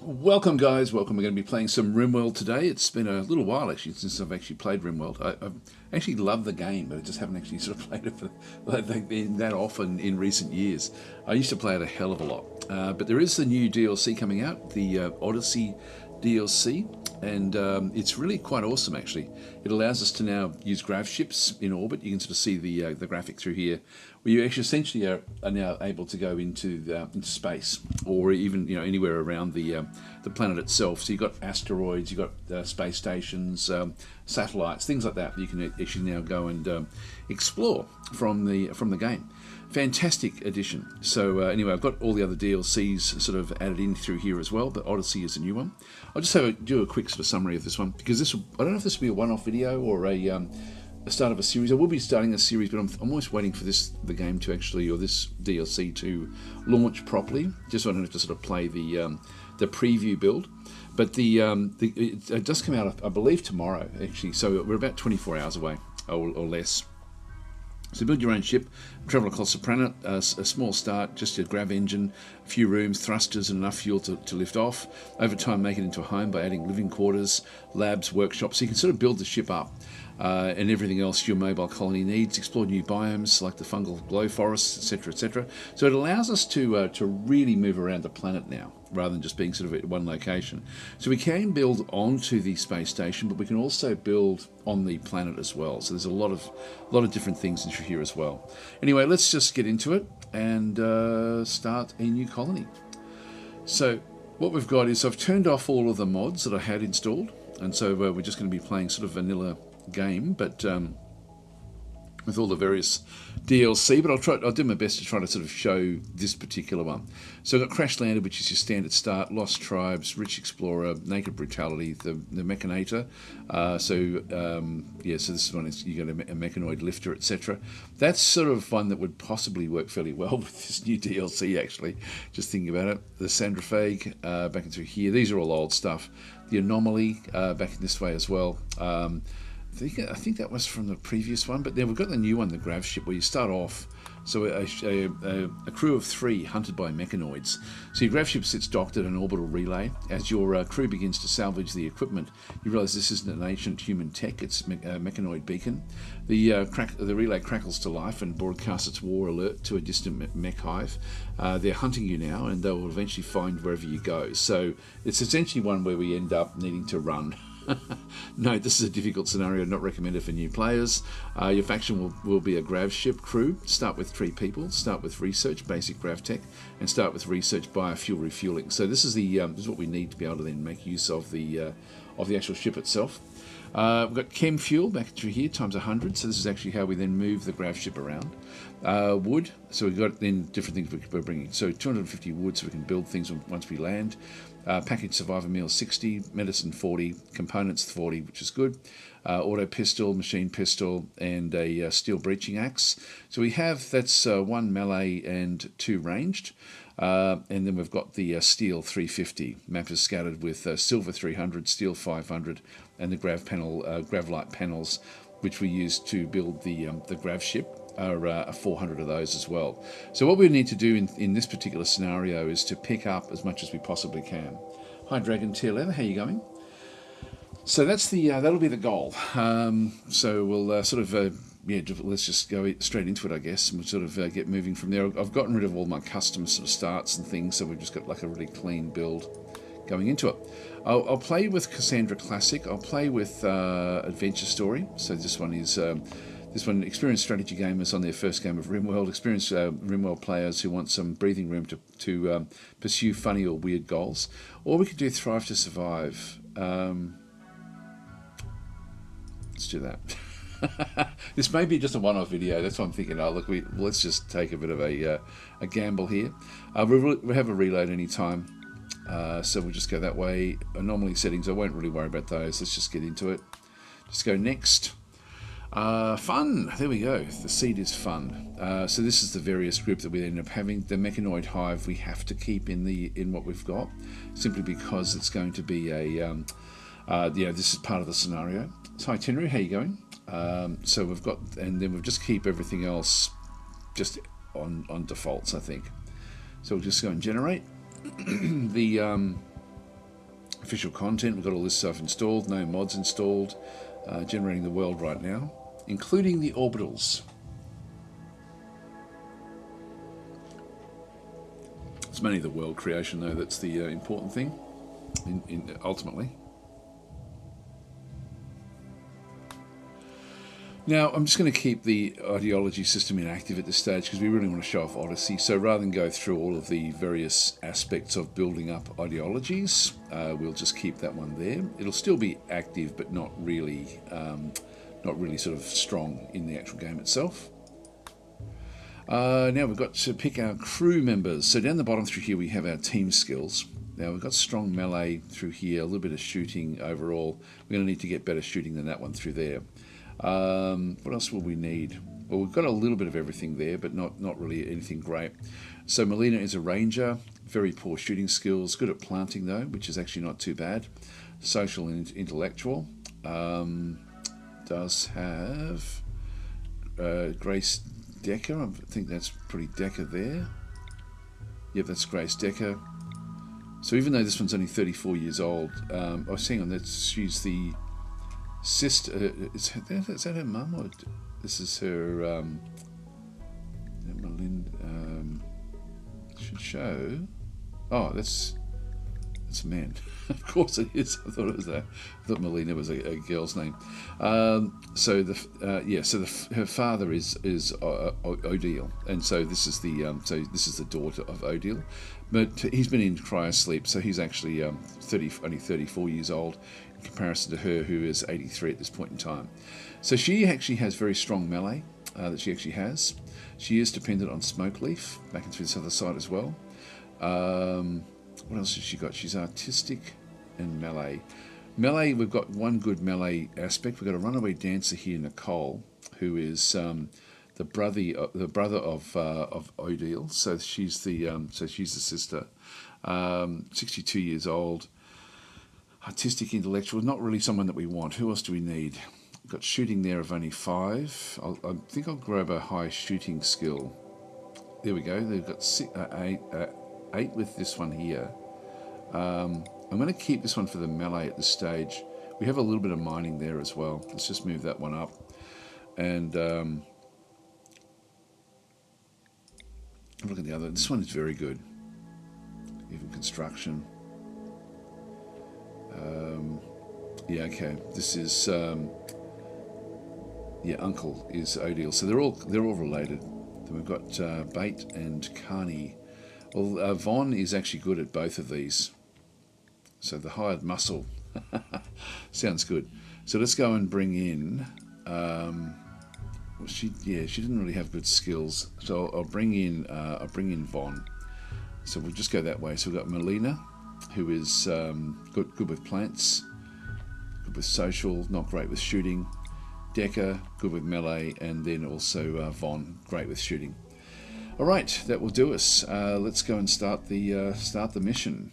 Welcome guys, welcome. We're going to be playing some RimWorld today. It's been a little while actually since I've actually played RimWorld. I've actually loved the game, but I just haven't actually sort of played it for that often in recent years. I used to play it a hell of a lot. But there is the new DLC coming out, the Odyssey DLC, and it's really quite awesome actually. It allows us to now use Gravships in orbit. You can sort of see the graphic through here, where you actually essentially are now able to go into space, or even anywhere around the planet itself. So you've got asteroids, you've got space stations, satellites, things like that. You can actually now go and explore from the game. Fantastic addition. So anyway, I've got all the other DLCs sort of added in through here as well, but Odyssey is a new one. I'll just do a quick sort of summary of this one, because I don't know if this will be a one-off video or a start of a series. I will be starting a series, but I'm almost waiting for this DLC to launch properly, just so I don't have to sort of play the preview build. But it does come out, I believe, tomorrow actually. So we're about 24 hours away or less. So build your own ship, travel across the planet, a small start, just a grav engine, a few rooms, thrusters and enough fuel to lift off. Over time make it into a home by adding living quarters, labs, workshops, so you can sort of build the ship up. And everything else your mobile colony needs. Explore new biomes like the fungal glow forests, etc., etc. So it allows us to really move around the planet now, rather than just being sort of at one location. So we can build onto the space station, but we can also build on the planet as well. So there's a lot of different things in here as well. Anyway, let's just get into it and start a new colony. So what we've got is I've turned off all of the mods that I had installed, and so we're just going to be playing sort of vanilla game, but with all the various DLC, but I'll do my best to try to sort of show this particular one. So I've got Crash Landed, which is your standard start, Lost Tribes, Rich Explorer, Naked Brutality, the Mechanator. So this one is, you got a mechanoid lifter, etc. That's sort of one that would possibly work fairly well with this new DLC actually, just thinking about it. The Sandraphage, back into here, these are all old stuff. The Anomaly, back in this way as well. I think that was from the previous one, but then we've got the new one, the Gravship, where you start off, so a crew of 3 hunted by mechanoids. So your Gravship sits docked at an orbital relay. As your crew begins to salvage the equipment, you realise this isn't an ancient human tech, it's a mechanoid beacon. The relay crackles to life and broadcasts its war alert to a distant mech hive. They're hunting you now, and they will eventually find wherever you go. So it's essentially one where we end up needing to run. No, this is a difficult scenario, not recommended for new players. Your faction will be a Gravship crew. Start with 3 people. Start with research, basic grav tech, and start with research biofuel refueling. So this is this is what we need to be able to then make use of the actual ship itself. We've got chem fuel back through here times 100. So this is actually how we then move the Gravship around. Wood. So we've got then different things we're bringing. So 250 wood, so we can build things once we land. Package survivor meal 60, medicine 40, components 40, which is good. Auto pistol, machine pistol, and a steel breaching axe. So we have, that's 1 melee and 2 ranged. And then we've got the steel 350. Map is scattered with silver 300, steel 500, and the gravlight panels, which we use to build the Gravship. Are 400 of those as well. So what we need to do in this particular scenario is to pick up as much as we possibly can. Hi Dragon Tier Leather, how are you going? So that's that'll be the goal. So we'll let's just go straight into it, I guess, and we'll sort of get moving from there. I've gotten rid of all my custom sort of starts and things, so we've just got like a really clean build going into it. I'll play with Cassandra Classic. I'll play with Adventure Story. So this one is. This one, experienced strategy gamers on their first game of RimWorld, experienced RimWorld players who want some breathing room to pursue funny or weird goals. Or we could do Thrive to Survive. Let's do that. This may be just a one-off video, that's what I'm thinking. Let's just take a bit of a gamble here. We'll have a reload any time. So we'll just go that way. Anomaly settings, I won't really worry about those. Let's just get into it. Just go next. Fun, there we go, the seed is fun. So this is the various group that we end up having. The mechanoid hive we have to keep in what we've got, simply because it's going to be this is part of the scenario. So hi Tenru, how you going? So we've got, and then we'll just keep everything else just on defaults, I think. So we'll just go and generate. The Official content, we've got all this stuff installed, no mods installed, generating the world right now, including the orbitals. It's mainly the world creation though that's the important thing, ultimately. Now, I'm just going to keep the ideology system inactive at this stage because we really want to show off Odyssey. So rather than go through all of the various aspects of building up ideologies, we'll just keep that one there. It'll still be active, but not really sort of strong in the actual game itself. Now we've got to pick our crew members. So down the bottom through here we have our team skills. Now we've got strong melee through here, a little bit of shooting overall. We're going to need to get better shooting than that one through there. What else will we need? Well, we've got a little bit of everything there, but not really anything great. So Melina is a ranger, very poor shooting skills, good at planting though, which is actually not too bad. Social and intellectual. Does have Grace Decker. I think that's pretty Decker there. Yep, that's Grace Decker. So even though this one's only 34 years old, I was saying on that she's the sister. Is that her mum, or this is her? Melinda should show. Oh, that's a man. Of course it is. I thought it was I thought Melina was a girl's name. Her father is Odile, and so this is the daughter of Odile. But he's been in cryosleep, so he's actually only 34 years old in comparison to her, who is 83 at this point in time. So she actually has very strong melee that she actually has. She is dependent on Smoke Leaf, back into this other side as well. What else has she got? She's artistic and melee. Melee, we've got one good melee aspect. We've got a runaway dancer here, Nicole, who is the brother of Odile. So she's the sister. 62 years old. Artistic, intellectual. Not really someone that we want. Who else do we need? We've got shooting there of only 5. I think I'll grab a high shooting skill. There we go. They've got 8 with this one here. I'm going to keep this one for the melee at this stage. We have a little bit of mining there as well. Let's just move that one up. And look at the other. This one is very good. Even construction. Yeah, okay. This is Uncle is Odile. So they're all related. Then we've got Bait and Carney. Well, Von is actually good at both of these. So the hired muscle sounds good. So let's go and bring in. She didn't really have good skills. So I'll bring in Von. So we'll just go that way. So we've got Melina, who is good with plants, good with social, not great with shooting. Decker, good with melee, and then also Von, great with shooting. All right, that will do us. Let's go and start the mission.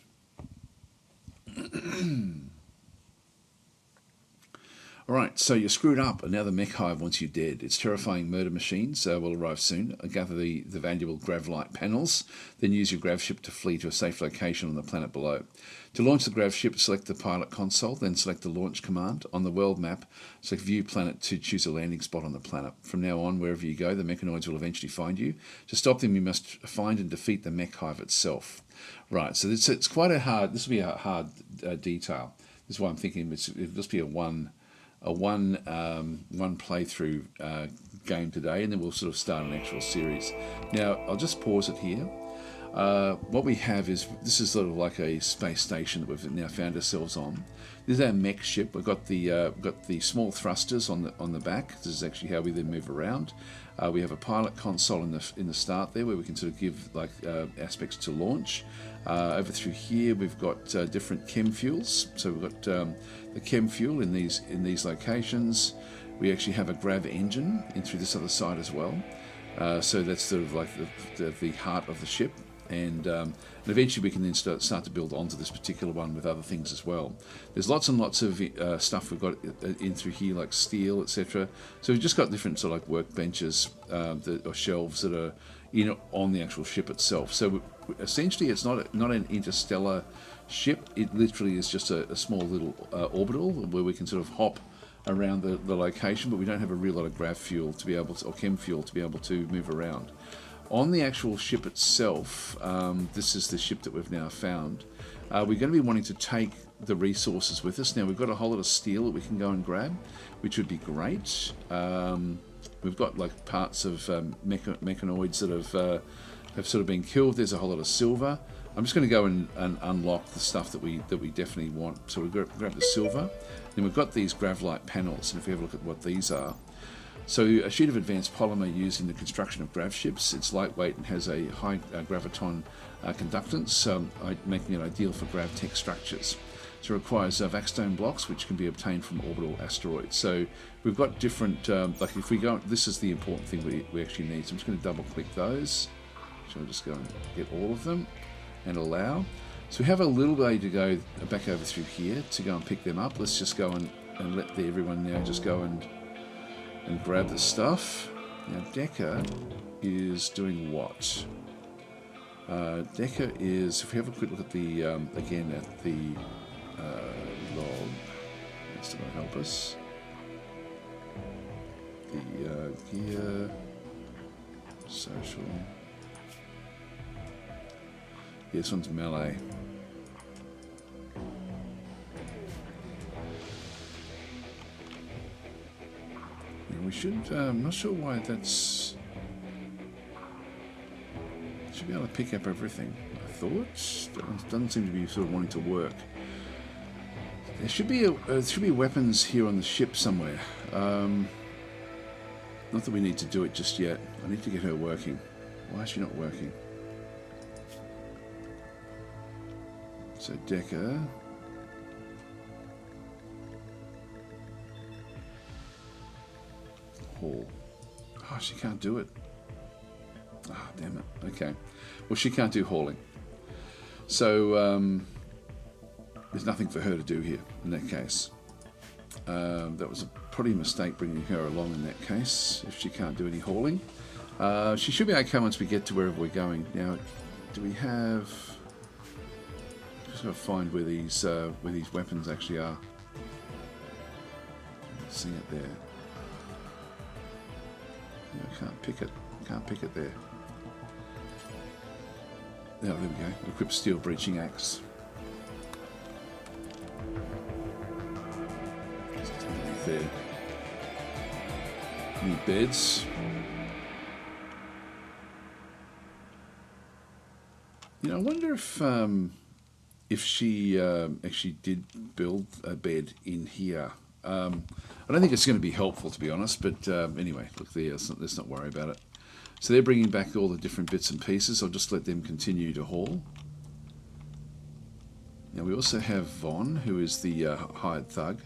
Alright, so you're screwed up. Another mech hive wants you dead. Its terrifying murder machines will arrive soon. Gather the valuable Gravlight panels, then use your Gravship to flee to a safe location on the planet below. To launch the Gravship, select the pilot console, then select the launch command. On the world map, select View Planet to choose a landing spot on the planet. From now on, wherever you go, the mechanoids will eventually find you. To stop them, you must find and defeat the mech hive itself. Right, so it's quite a hard. This will be a hard detail. This is why I'm thinking it must be a one playthrough game today, and then we'll sort of start an actual series. Now I'll just pause it here. What we have is, this is sort of like a space station that we've now found ourselves on. This is our mech ship. We've got the small thrusters on the back. This is actually how we then move around. We have a pilot console in the start there, where we can sort of give like aspects to launch. Over through here we've got different chem fuels. So we've got the chem fuel in these locations. We actually have a grav engine in through this other side as well. So that's sort of like the heart of the ship. And eventually we can then start to build onto this particular one with other things as well. There's lots and lots of stuff we've got in through here, like steel, etc. So we've just got different sort of like workbenches or shelves that are on the actual ship itself. So essentially it's not an interstellar ship. It literally is just a small little orbital where we can sort of hop around the location, but we don't have a real lot of grav fuel to be able to, or chem fuel to be able to move around. On the actual ship itself, this is the ship that we've now found. We're going to be wanting to take the resources with us. Now we've got a whole lot of steel that we can go and grab, which would be great. We've got like parts of mechanoids that have sort of been killed. There's a whole lot of silver. I'm just going to go and unlock the stuff that we definitely want. So we've got grab the silver. Then we've got these gravlite panels, and if we have a look at what these are. So a sheet of advanced polymer used in the construction of gravships. It's lightweight and has a high graviton conductance, making it ideal for gravtech structures. So it requires vaxstone blocks, which can be obtained from orbital asteroids. So we've got different, like if we go, this is the important thing we actually need. So I'm just going to double click those. So I'll just go and get all of them and allow. So we have a little way to go back over through here to go and pick them up. Let's just go and let everyone now just go and grab the stuff. Now Decker is doing what? Decker is, if we have a quick look at the, again at the log, that's going to help us. The gear, social. Yeah, this one's melee. And we should, I'm not sure why that's... Should be able to pick up everything, I thought. Doesn't seem to be sort of wanting to work. There should be weapons here on the ship somewhere. Not that we need to do it just yet. I need to get her working. Why is she not working? So Decker. Hall. Oh, she can't do it. Ah, oh, damn it. Okay. Well, she can't do hauling. So there's nothing for her to do here in that case. That was probably a mistake bringing her along in that case, if she can't do any hauling. She should be okay once we get to wherever we're going. Now, do we have... Just got to find where these weapons actually are. See it there. No, I can't pick it. Can't pick it there. Oh, there we go. Equip steel breaching axe. Just underneath there. Need beds. You know, I wonder if she actually did build a bed in here. I don't think it's going to be helpful, to be honest, but anyway, look there, let's not worry about it. So they're bringing back all the different bits and pieces. I'll just let them continue to haul. Now we also have Von, who is the hired thug,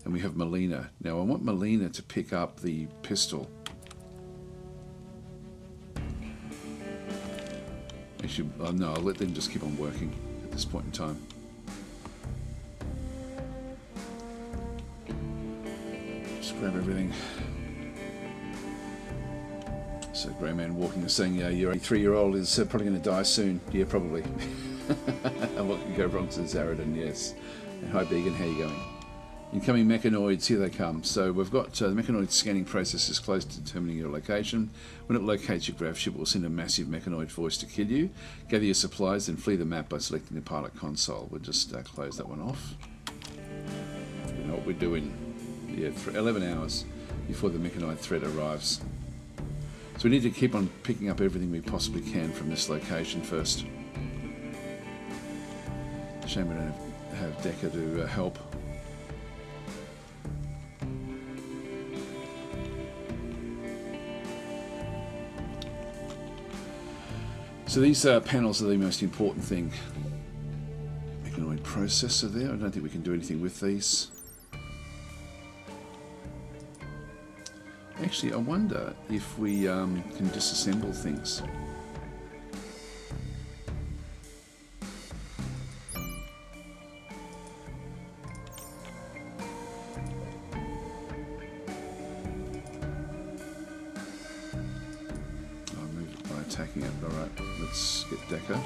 and we have Melina. Now I want Melina to pick up the pistol. Actually, no, I'll let them just keep on working at this point in time. Grab everything. So Grey Man walking and saying, yeah, your 3-year-old is probably going to die soon. Yeah, probably. And what can go wrong, says Zaradin, yes. And hi Began, how you going? Incoming mechanoids, here they come. So we've got the mechanoid scanning process is close to determining your location. When it locates your gravship, it will send a massive mechanoid voice to kill you. Gather your supplies, then flee the map by selecting the pilot console. We'll just close that one off. We know what we're doing. Yeah, 11 hours before the mechanoid threat arrives. So we need to keep on picking up everything we possibly can from this location first. Shame we don't have Decker to help. So these panels are the most important thing. Mechanoid processor there. I don't think we can do anything with these. Actually, I wonder if we can disassemble things. I'll move it by attacking it. Alright, let's get Decker.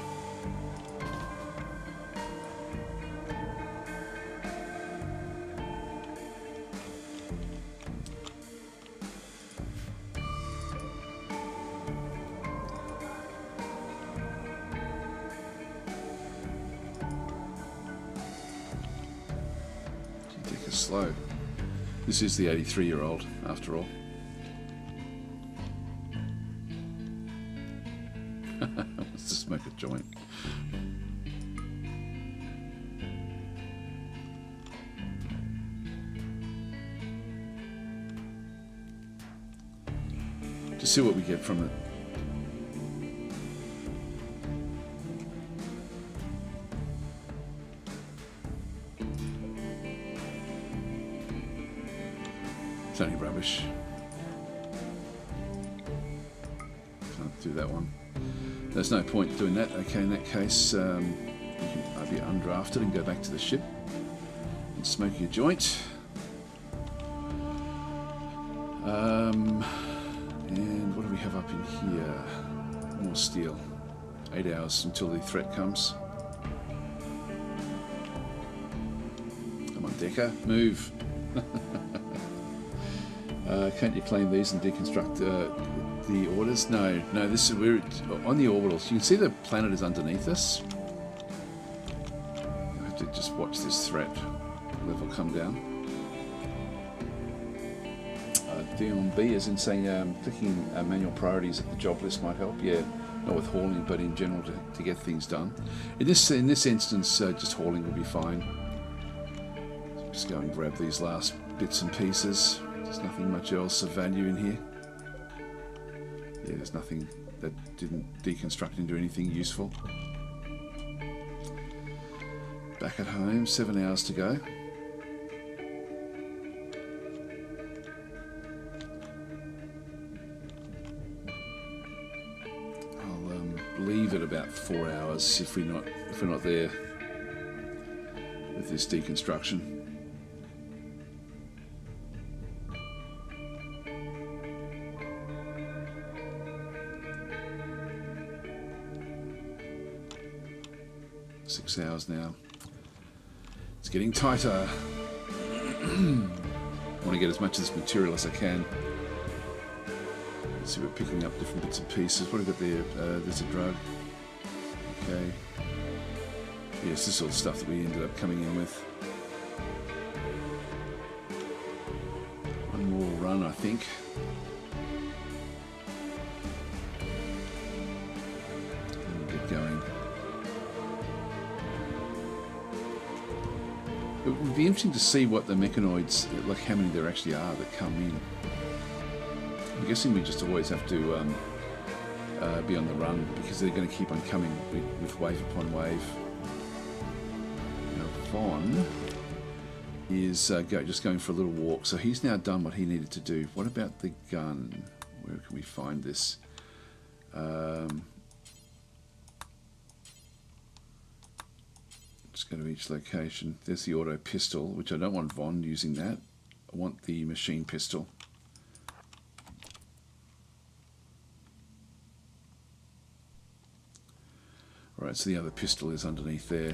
slow. This is the 83-year-old, after all. Let's just smoke a joint. Just see what we get from it. It's only rubbish. Can't do that one. There's no point doing that. Okay, in that case, you can be undrafted and go back to the ship and smoke your joint. And what do we have up in here? More steel. 8 hours until the threat comes. Come on, Decker, move. Can't you claim these and deconstruct the orders? No. This is, we're on the orbitals. You can see the planet is underneath us. I have to just watch this threat level come down. D on B, as in saying clicking manual priorities at the job list might help. Yeah, not with hauling, but in general to get things done. In this instance, just hauling will be fine. So just go and grab these last bits and pieces. There's nothing much else of value in here. Yeah, there's nothing that didn't deconstruct into anything useful. Back at home, 7 hours to go. Leave it about 4 hours if we're not there with this deconstruction. Six hours now. It's getting tighter. I want to get as much of this material as I can. See, we're picking up different bits and pieces. What have we got there? There's a drug. Okay. Yes, this is all the stuff that we ended up coming in with. One more run, I think. And we'll get going. It would be interesting to see what the mechanoids, like how many there actually are that come in. I'm guessing we just always have to be on the run because they're going to keep on coming with wave upon wave. Now Vaughn is just going for a little walk, so he's now done what he needed to do. What about the gun? Where can we find this? Just go to each location. There's the auto pistol, which I don't want Vaughn using that. I want the machine pistol. Right, so the other pistol is underneath there.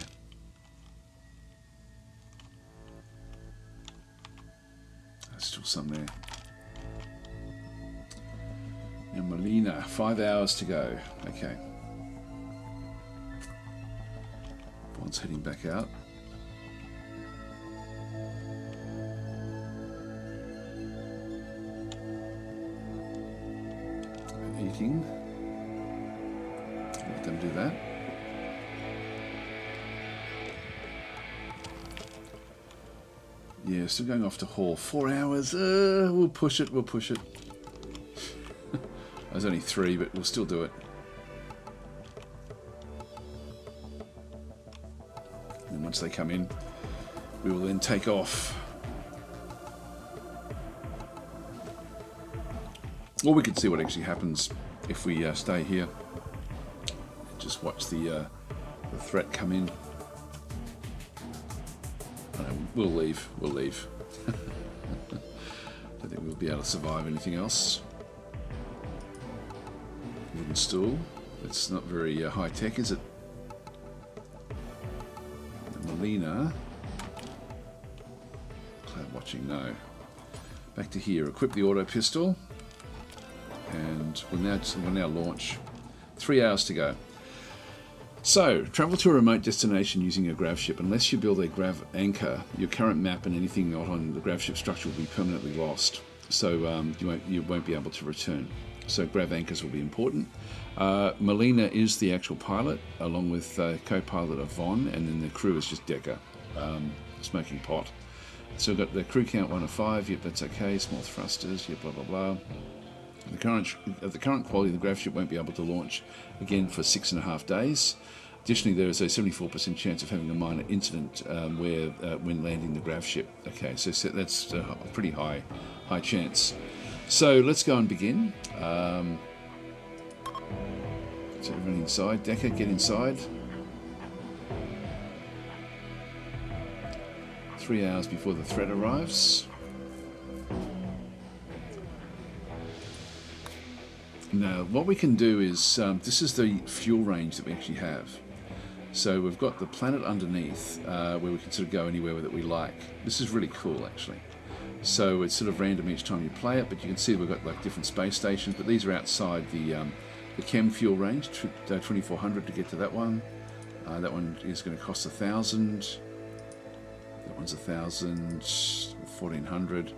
There's still some there. Now Molina, 5 hours to go. Okay. Bond's heading back out. Eating. Let them do that. Yeah, still going off to haul. 4 hours. We'll push it. We'll push it. There's only 3, but we'll still do it. And once they come in, we will then take off. Or we could see what actually happens if we stay here. Just watch the threat come in. We'll leave. We'll leave. I don't think we'll be able to survive anything else. Wooden stool. That's not very high tech, is it? Molina. Cloud watching, no. Back to here. Equip the auto pistol, and we'll now launch. 3 hours to go. So, travel to a remote destination using a gravship. Unless you build a grav anchor, your current map and anything not on the gravship structure will be permanently lost. So you won't be able to return. So grav anchors will be important. Melina is the actual pilot, along with co-pilot Yvonne, and then the crew is just Decker, smoking pot. So we've got the crew count 1 of 5. Yep, that's okay. Small thrusters. Yep, blah blah blah. At the current quality, the gravship won't be able to launch again for 6.5 days. Additionally, there is a 74% chance of having a minor incident when landing the gravship. Okay, so that's a pretty high chance. So let's go and begin. So everyone inside. Decker, get inside. 3 hours before the threat arrives. Now, what we can do is, this is the fuel range that we actually have. So we've got the planet underneath, where we can sort of go anywhere that we like. This is really cool, actually. So it's sort of random each time you play it, but you can see we've got like different space stations, but these are outside the chem fuel range, 2400 to get to that one. That one is going to cost 1,000. That one's 1,000, 1,400.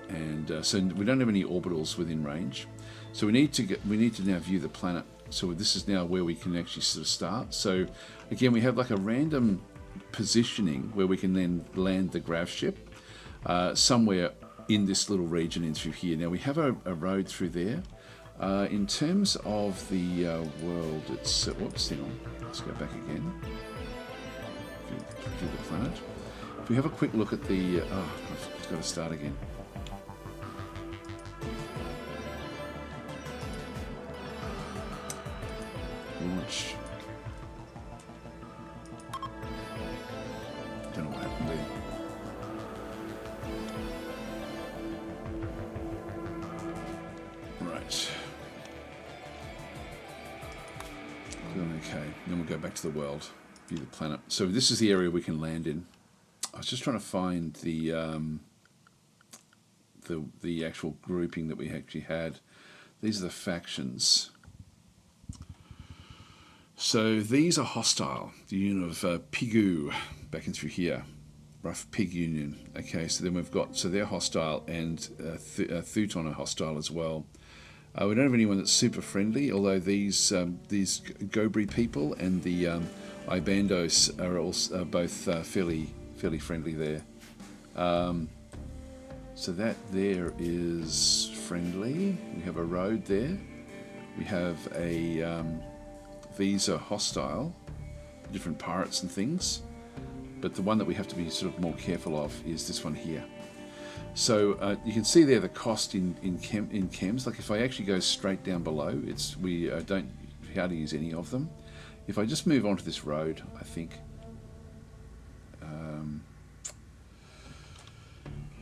And so we don't have any orbitals within range. So we need to now view the planet. So this is now where we can actually sort of start. So again, we have like a random positioning where we can then land the gravship somewhere in this little region in through here. Now we have a road through there. In terms of the world, it's whoops, hang on. Let's go back again. View the planet. If we have a quick look at the it's got to start again. Launch. Don't know what happened there. Right. Okay, then we'll go back to the world, view the planet. So this is the area we can land in. I was just trying to find the actual grouping that we actually had. These are the factions. So these are hostile. The union of Pigu, back in through here. Rough Pig Union. Okay, so then we've got, so they're hostile, and Thuton are hostile as well. We don't have anyone that's super friendly, although these Gobri people and the Ibandos are also both fairly friendly there. So that there is friendly. We have a road there. We have a these are hostile, different pirates and things, but the one that we have to be sort of more careful of is this one here. So you can see there the cost in chems. Like if I actually go straight down below, we don't hardly use any of them. If I just move onto this road, I think,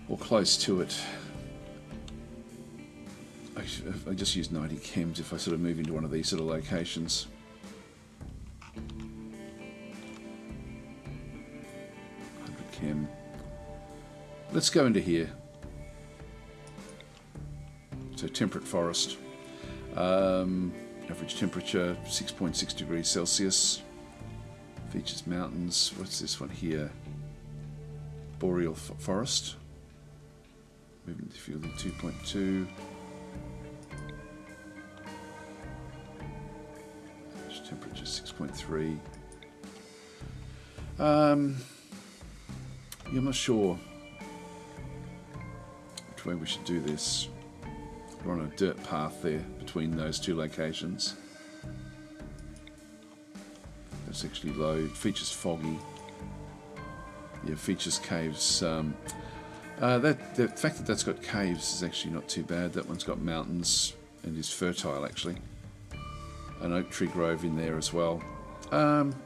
or close to it, I just use 90 chems if I sort of move into one of these sort of locations. Chem. Let's go into here. So temperate forest. Average temperature 6.6 degrees Celsius. Features mountains. What's this one here? Boreal forest. Movement difficulty 2.2. Average temperature 6.3. Yeah, I'm not sure which way we should do this. We're on a dirt path there between those two locations. That's actually low. Features foggy. Yeah, features caves. The fact that that's got caves is actually not too bad. That one's got mountains and is fertile actually. An oak tree grove in there as well.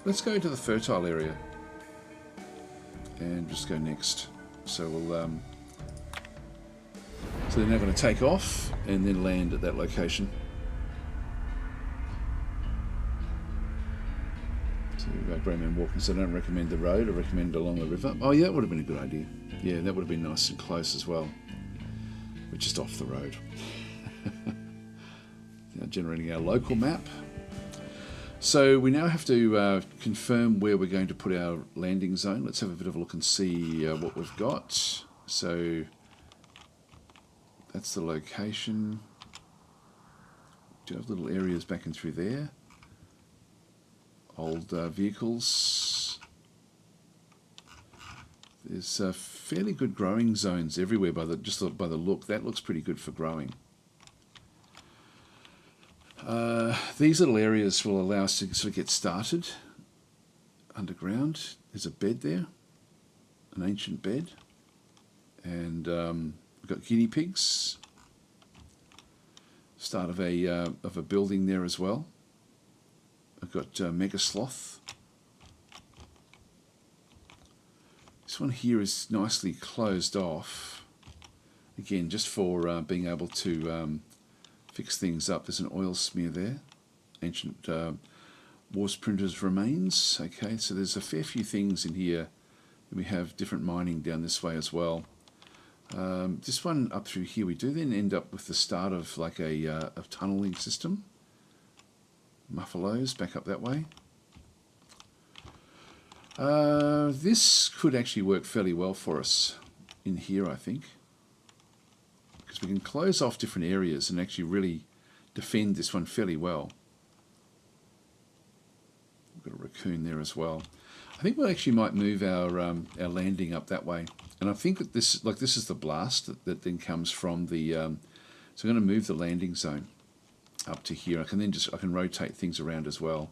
Let's go to the fertile area and just go next. So we'll so they're now going to take off and then land at that location. So we've got Greyman walking, so I don't recommend the road, I recommend along the river. Oh yeah, that would have been a good idea. Yeah, that would have been nice and close as well. We're just off the road. Now generating our local map. So we now have to confirm where we're going to put our landing zone. Let's have a bit of a look and see what we've got. So that's the location. Do have little areas back and through there. Old vehicles. There's fairly good growing zones everywhere just by the look. That looks pretty good for growing. These little areas will allow us to sort of get started underground. There's a bed there, an ancient bed, and we've got guinea pigs. Start of a building there as well. I've got mega sloth. This one here is nicely closed off. Again, just for being able to fix things up. There's an oil smear there. Ancient Wars printers remains. Okay, so there's a fair few things in here. We have different mining down this way as well. This one up through here, we do then end up with the start of like a tunneling system. Muffalos back up that way. This could actually work fairly well for us in here, I think, because we can close off different areas and actually really defend this one fairly well. We've got a raccoon there as well. I think we actually might move our landing up that way, and I think that this is the blast that then comes from the. So I'm going to move the landing zone up to here. I can rotate things around as well,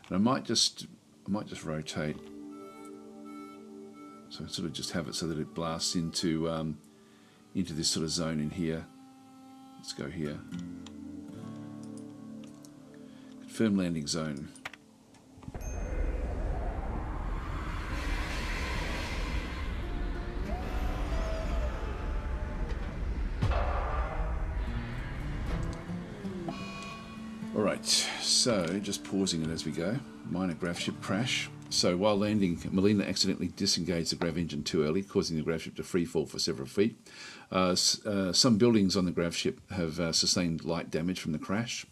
and I might just rotate. So I sort of just have it so that it blasts into this sort of zone in here. Let's go here. Confirm landing zone. Alright, so just pausing it as we go. Minor Gravship crash. So while landing, Melina accidentally disengaged the grav engine too early, causing the Gravship to freefall for several feet. Some buildings on the Gravship have sustained light damage from the crash.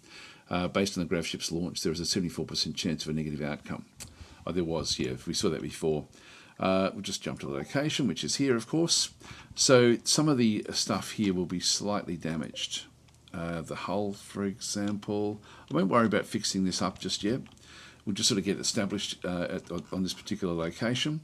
Based on the Gravship's launch, there is a 74% chance of a negative outcome. Oh, there was, yeah, we saw that before. We'll just jump to the location, which is here, of course. So some of the stuff here will be slightly damaged. The hull, for example. I won't worry about fixing this up just yet. We'll just sort of get established on this particular location.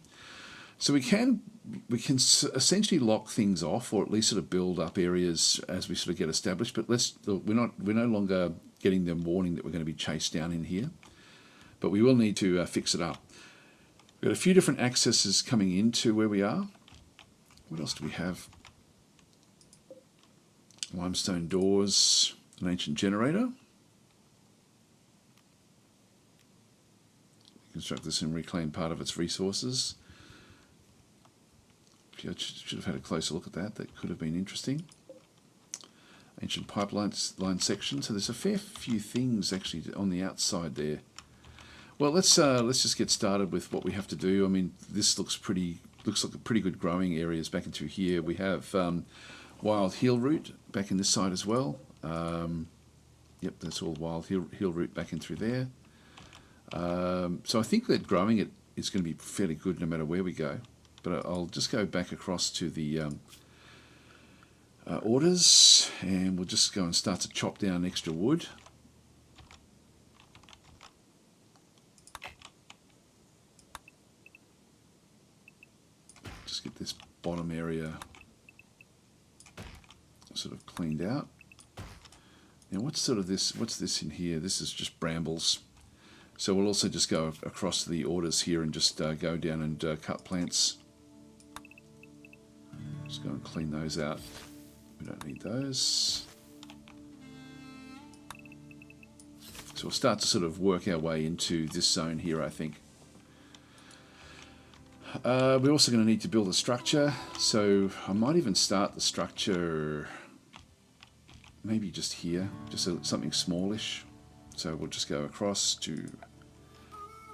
So we can essentially lock things off, or at least sort of build up areas as we sort of get established. But we're no longer getting the warning that we're going to be chased down in here. But we will need to fix it up. We've got a few different accesses coming into where we are. What else do we have? Limestone doors, an ancient generator. Construct this and reclaim part of its resources. I should have had a closer look at that. That could have been interesting. Ancient pipeline line section. So there's a fair few things actually on the outside there. Well, let's just get started with what we have to do. I mean, this looks like a pretty good growing areas back into here. We have wild heel root back in this side as well. Yep, that's all wild heel root back in through there. So I think that growing it is going to be fairly good no matter where we go. But I'll just go back across to the orders, and we'll just go and start to chop down extra wood. Just get this bottom area sort of cleaned out. Now what's this in here? This is just brambles. So we'll also just go across the orders here and just go down and cut plants. Just go and clean those out. We don't need those. So we'll start to sort of work our way into this zone here, I think. We're also going to need to build a structure. So I might even start the structure maybe just here, just something smallish. So we'll just go across to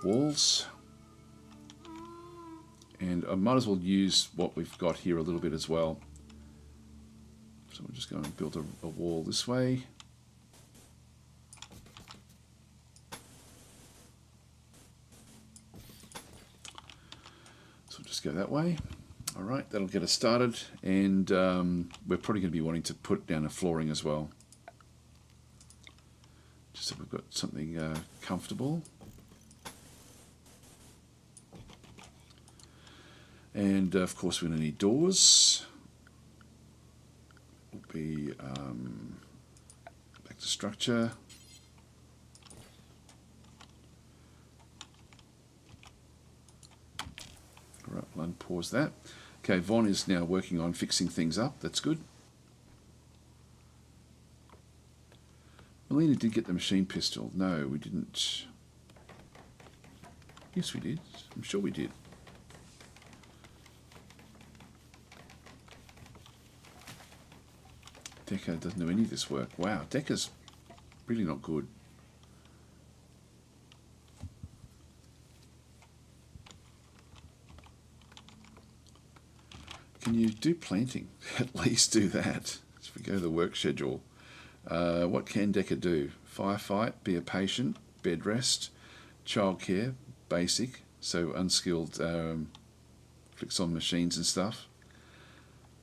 walls, and I might as well use what we've got here a little bit as well. So we'll just go and build a wall this way. Just go that way. All right, that'll get us started, and we're probably going to be wanting to put down a flooring as well, just so we've got something comfortable. And of course we're going to need doors. Will be back to structure. All right, we'll unpause that. Okay, Von is now working on fixing things up. That's good. Melina did get the machine pistol. No, we didn't. Yes, we did. I'm sure we did. Deca doesn't do any of this work. Wow, Deca's really not good. Can you do planting? At least do that. If we go to the work schedule. What can Deca do? Firefight, be a patient, bed rest, childcare, basic, so unskilled, flicks on machines and stuff.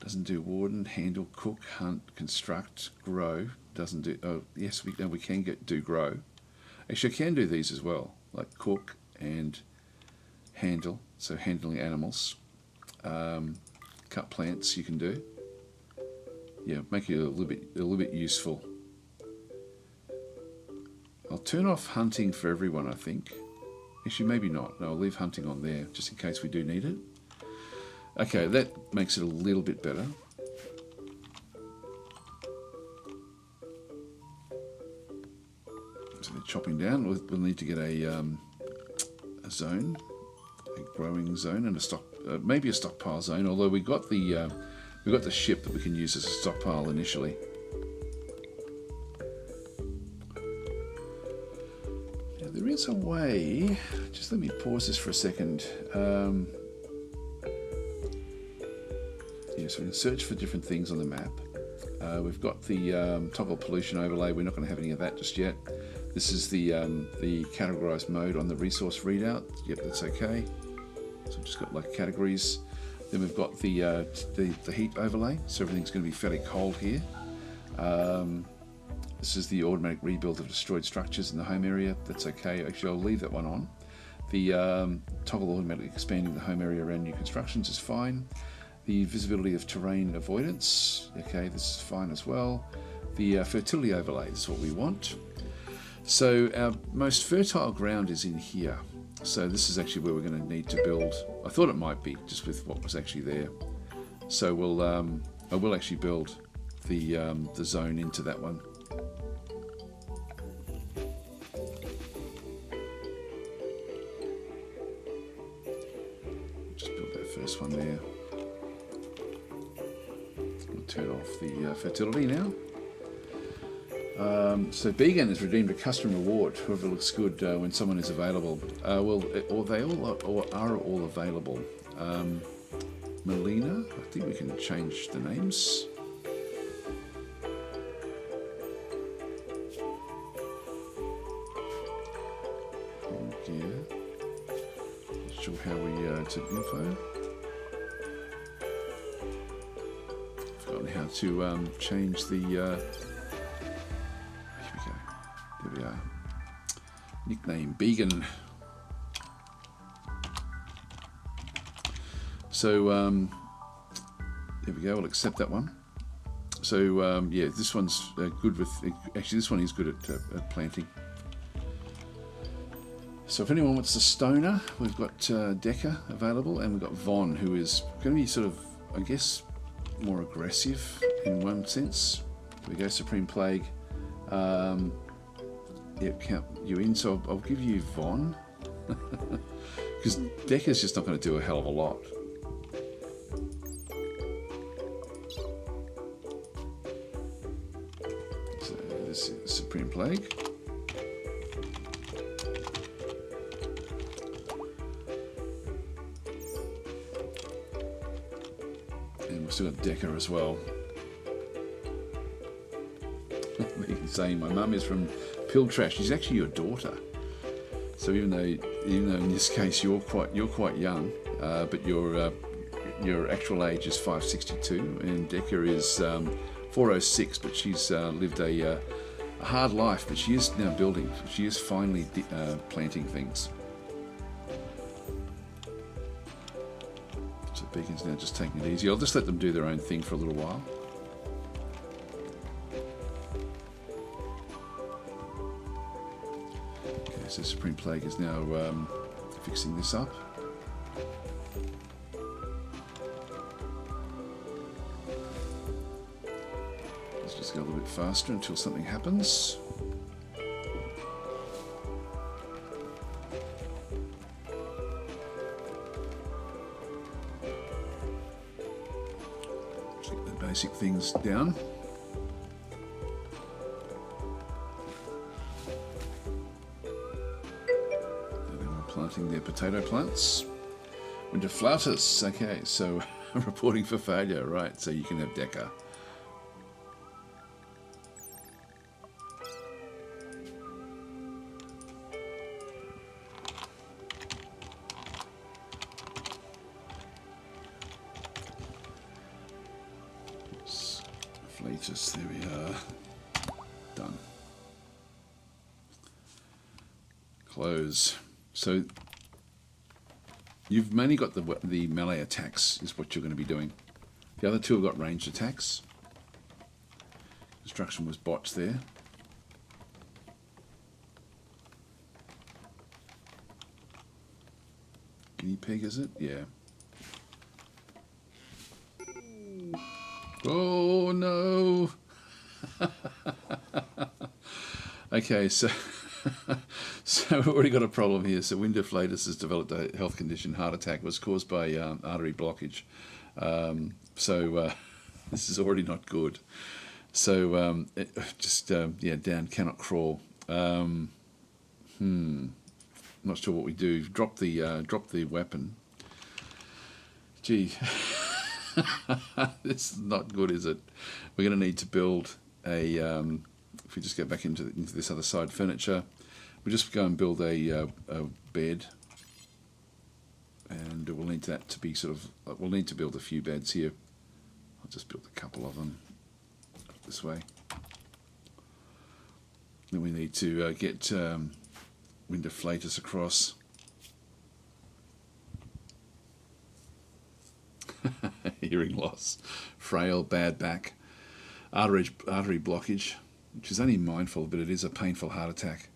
Doesn't do warden, handle, cook, hunt, construct, grow. Doesn't do. Oh yes, we can do grow. Actually, I can do these as well, like cook and handle. So handling animals, cut plants. You can do. Yeah, make it a little bit useful. I'll turn off hunting for everyone, I think. Actually, maybe not. No, I'll leave hunting on there just in case we do need it. Okay, that makes it a little bit better. So they're chopping down. We'll need to get a zone, a growing zone, and a stock, maybe a stockpile zone. Although we got the ship that we can use as a stockpile initially. Now, there is a way. Just let me pause this for a second. So we can search for different things on the map. We've got the toggle pollution overlay. We're not going to have any of that just yet. This is the categorized mode on the resource readout. Yep, that's okay. So we've just got like categories. Then we've got the heat overlay. So everything's going to be fairly cold here. This is the automatic rebuild of destroyed structures in the home area. That's okay. Actually, I'll leave that one on. The toggle automatically expanding the home area around new constructions is fine. The visibility of terrain avoidance, okay, this is fine as well. The fertility overlay is what we want. So our most fertile ground is in here. So this is actually where we're going to need to build. I thought it might be just with what was actually there. So I will actually build the zone into that one. Just build that first one there. Turn off the fertility now. So Began has redeemed a custom reward. Whoever looks good when someone is available. Well, or they all are all available. Melina, I think we can change the names. Yeah. Not sure how we to info. How to change the here we go, there we are, nickname Began. So there we go, I'll accept that one. So yeah, this one's good with, actually this one is good at planting. So if anyone wants the stoner, we've got Deca available, and we've got Von, who is going to be sort of, I guess, more aggressive in one sense. There we go, Supreme Plague. Yep, count you in, so I'll give you Von. Because Deca's just not going to do a hell of a lot. So this is Supreme Plague. Still got Deca as well. Saying my mum is from Piltrash. She's actually your daughter. So even though in this case you're quite young, but your actual age is 562, and Decca is 406, but she's lived a hard life, but she is now building. She is finally planting things. So Beacon's now just taking it easy. I'll just let them do their own thing for a little while. Okay, so Supreme Plague is now fixing this up. Let's just go a little bit faster until something happens. Keep the basic things down. Planting their potato plants. Winter Flautus, okay, so reporting for failure, right, so you can have Decca. Flautus, there we are. Done. Close. So you've mainly got the melee attacks is what you're going to be doing. The other two have got ranged attacks. Destruction was botched there. Guinea pig, is it? Yeah. Oh no! Okay, so we've already got a problem here. So Winter Flatus has developed a health condition. Heart attack was caused by artery blockage. This is already not good. So yeah, down, cannot crawl. Not sure what we do. Drop the weapon. Gee, this is not good, is it? We're going to need to build a. If we just go back into this other side furniture, we'll just go and build a bed, and we'll need that to be we'll need to build a few beds here. I'll just build a couple of them this way. Then we need to get Winter Flatus across. Hearing loss, frail, bad back, artery blockage, which is only mindful, but it is a painful heart attack.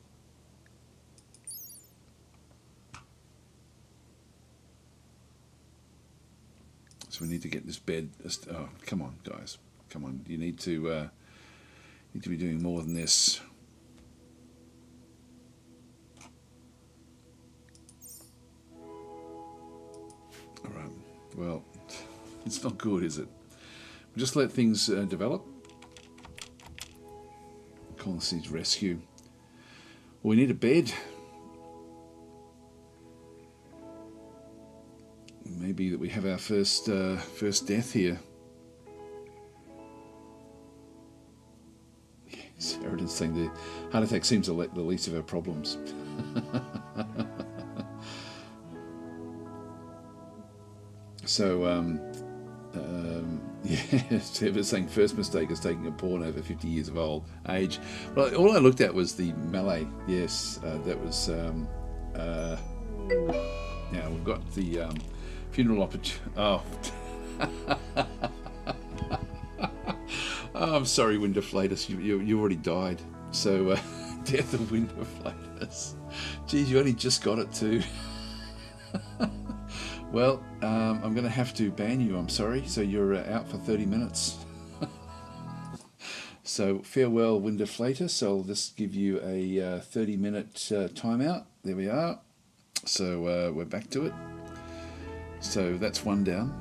So we need to get this bed. Oh, come on, guys, come on! You need to be doing more than this. All right. Well, it's not good, is it? We just let things develop. Colonists rescue. Well, we need a bed. Maybe that we have our first death here. Sheridan's saying the heart attack seems the least of our problems. So, yeah, Sever's saying first mistake is taking a pawn over 50 years of age. Well, all I looked at was the melee. Yes, that was. Now we've got the funeral opportunity. Oh. Oh, I'm sorry, Winter Flatus. You already died. So, death of Winter Flatus. Geez, you only just got it too. Well, I'm going to have to ban you, I'm sorry. So you're out for 30 minutes. So farewell, Winter Flatus. I'll just give you a 30-minute timeout. There we are. So we're back to it. So that's one down.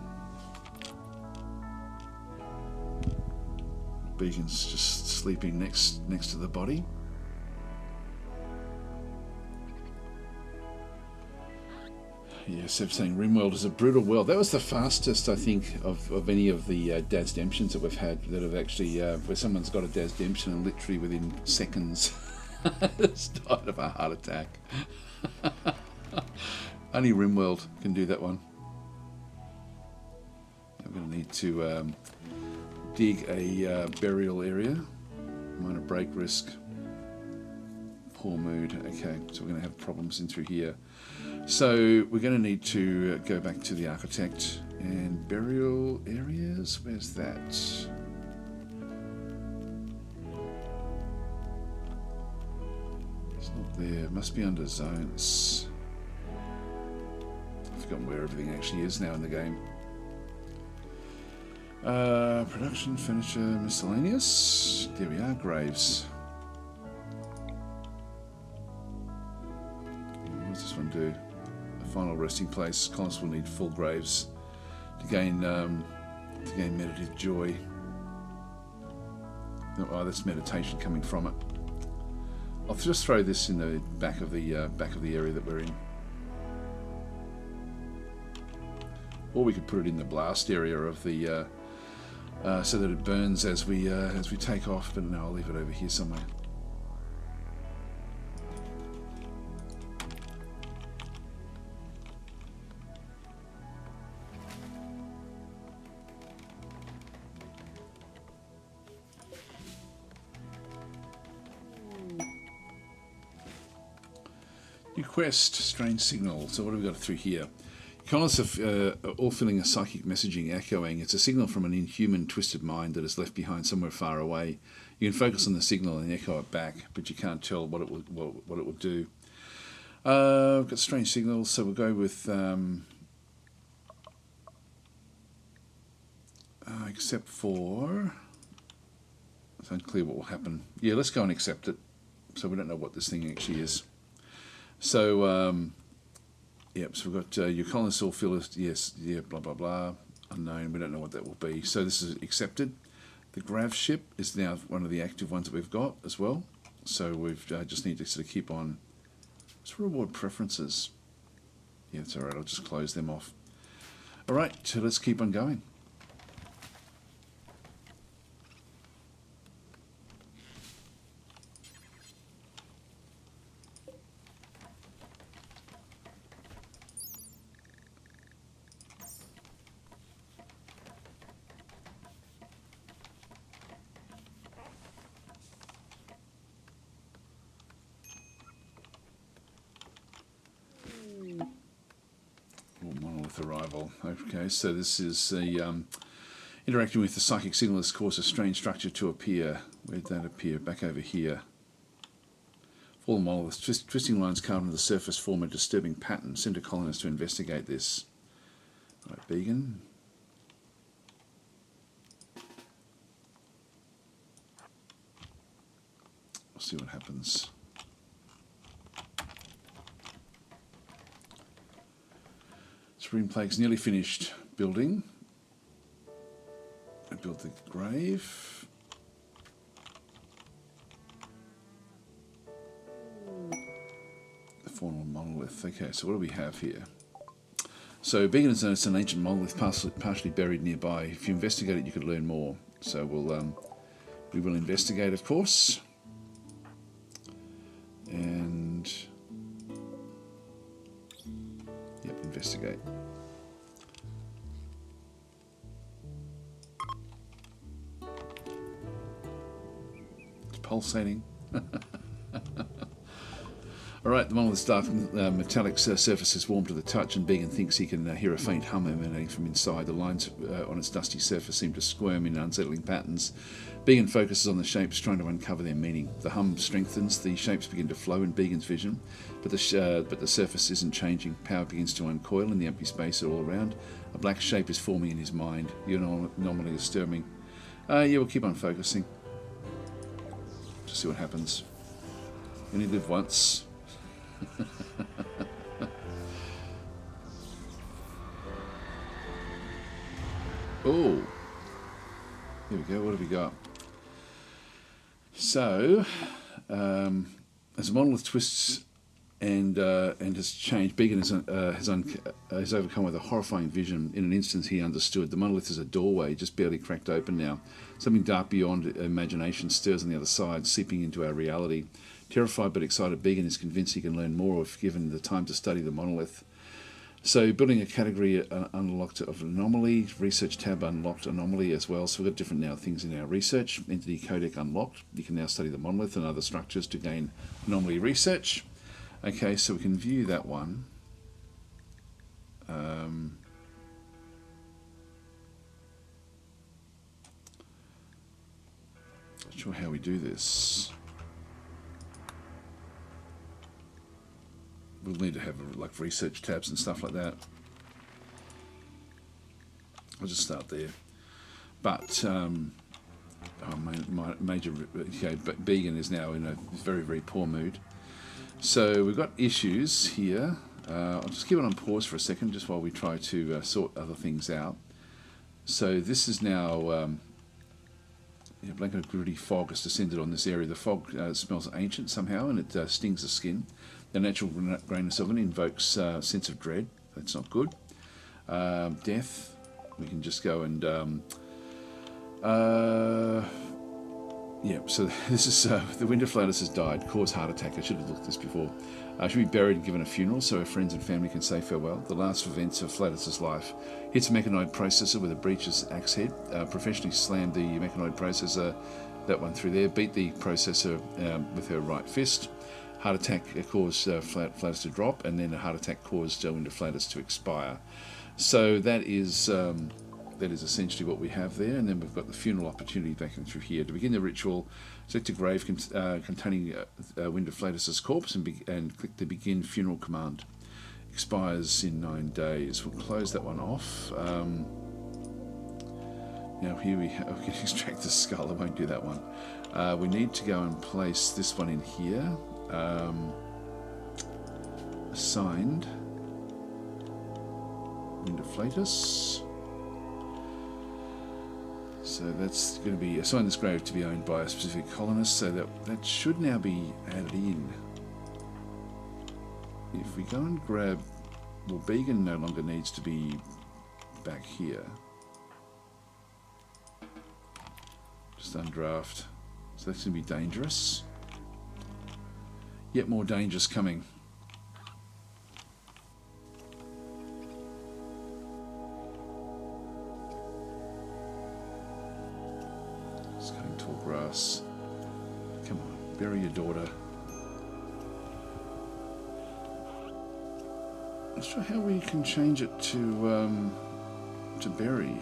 Beacon's just sleeping next to the body. Yes, I'm saying RIMWORLD is a brutal world. That was the fastest, I think, of any of the DasDemptions that we've had that have actually, where someone's got a DasDemption and literally within seconds has died of a heart attack. Only RIMWORLD can do that one. we're going to need to dig a burial area. Minor break risk. Poor mood. Okay, so we're going to have problems in through here. So we're going to need to go back to the architect and burial areas. Where's that? It's not there. It must be under zones. I've forgotten where everything actually is now in the game. Production, furniture, miscellaneous. There we are, graves. What does this one do? A final resting place. Colonists will need full graves to gain meditative joy. Oh, that's meditation coming from it. I'll just throw this in the back of the area that we're in. Or we could put it in the blast area of the so that it burns as we take off. But no, I'll leave it over here somewhere. New quest, strange signal. So what have we got through here? Colonists are all feeling a psychic messaging echoing. It's a signal from an inhuman, twisted mind that is left behind somewhere far away. You can focus on the signal and echo it back, but you can't tell what it will do. We've got strange signals, so we'll go with except for it's unclear what will happen. Yeah, let's go and accept it. So we don't know what this thing actually is. So. Yep, so we've got your colonists all feel yes, yeah, blah, blah, blah, unknown, we don't know what that will be. So this is accepted. The Gravship is now one of the active ones that we've got as well. So we've just need to sort of keep on. Let's reward preferences. Yeah, it's alright, I'll just close them off. Alright, so let's keep on going. Arrival. Okay, so this is interacting with the psychic signal has caused a strange structure to appear. Where'd that appear? Back over here. Fallen monolith. Twisting lines carved into the surface form a disturbing pattern. Send a colonist to investigate this. Right, Began. We'll see what happens. Spring plague's nearly finished building. I built the grave. The fallen monolith. Okay, so what do we have here? So Began is an ancient monolith partially buried nearby. If you investigate it, you could learn more. So we will investigate, of course. And yep, investigate. It's pulsating. Alright, the monolith's dark metallic surface is warm to the touch, and Began thinks he can hear a faint hum emanating from inside. The lines on its dusty surface seem to squirm in unsettling patterns. Began focuses on the shapes, trying to uncover their meaning. The hum strengthens, the shapes begin to flow in Began's vision, but the surface isn't changing. Power begins to uncoil in the empty space all around. A black shape is forming in his mind. The anomaly is stirring. Yeah, we'll keep on focusing. Just see what happens. You only live once. Oh, here we go. What have we got? So, as the monolith twists and has changed, Began is overcome with a horrifying vision. In an instant, he understood. The monolith is a doorway, just barely cracked open now. Something dark beyond imagination stirs on the other side, seeping into our reality. Terrified but excited, Began is convinced he can learn more if given the time to study the monolith. So building a category unlocked of Anomaly, research tab unlocked Anomaly as well. So we've got different now things in our research. Entity codec unlocked. You can now study the monolith and other structures to gain Anomaly research. Okay, so we can view that one. Not sure how we do this. We'll need to have like research tabs and stuff like that. I'll just start there. But major, okay, but Began is now in a very, very poor mood. So we've got issues here. I'll just keep it on pause for a second, just while we try to sort other things out. So this is now a blanket of gritty fog has descended on this area. The fog smells ancient somehow, and it stings the skin. The natural grayness of it invokes a sense of dread. That's not good. Death. We can just go and yeah. So this is the Wind of Flatus has died. Caused heart attack. I should have looked at this before. Should be buried and given a funeral so her friends and family can say farewell. The last events of Flatus's life. Hits a mechanoid processor with a breeches axe head. Professionally slammed the mechanoid processor, that one through there. Beat the processor with her right fist. Heart attack caused Flatus to drop, and then a heart attack caused Wind of Flatus to expire. So that is essentially what we have there, and then we've got the funeral opportunity back in through here. To begin the ritual, select a grave containing Wind of Flatus's corpse and click the begin funeral command. Expires in 9 days. We'll close that one off. Now here we can extract the skull. I won't do that one. We need to go and place this one in here. Assigned Wind of Flatus. So that's going to be assign this grave to be owned by a specific colonist. So that should now be added in. If we go and grab, well, Began no longer needs to be back here. Just undraft. So that's going to be dangerous. Yet more dangers coming. Just going tall grass. Come on, bury your daughter. Not sure how we can change it to bury.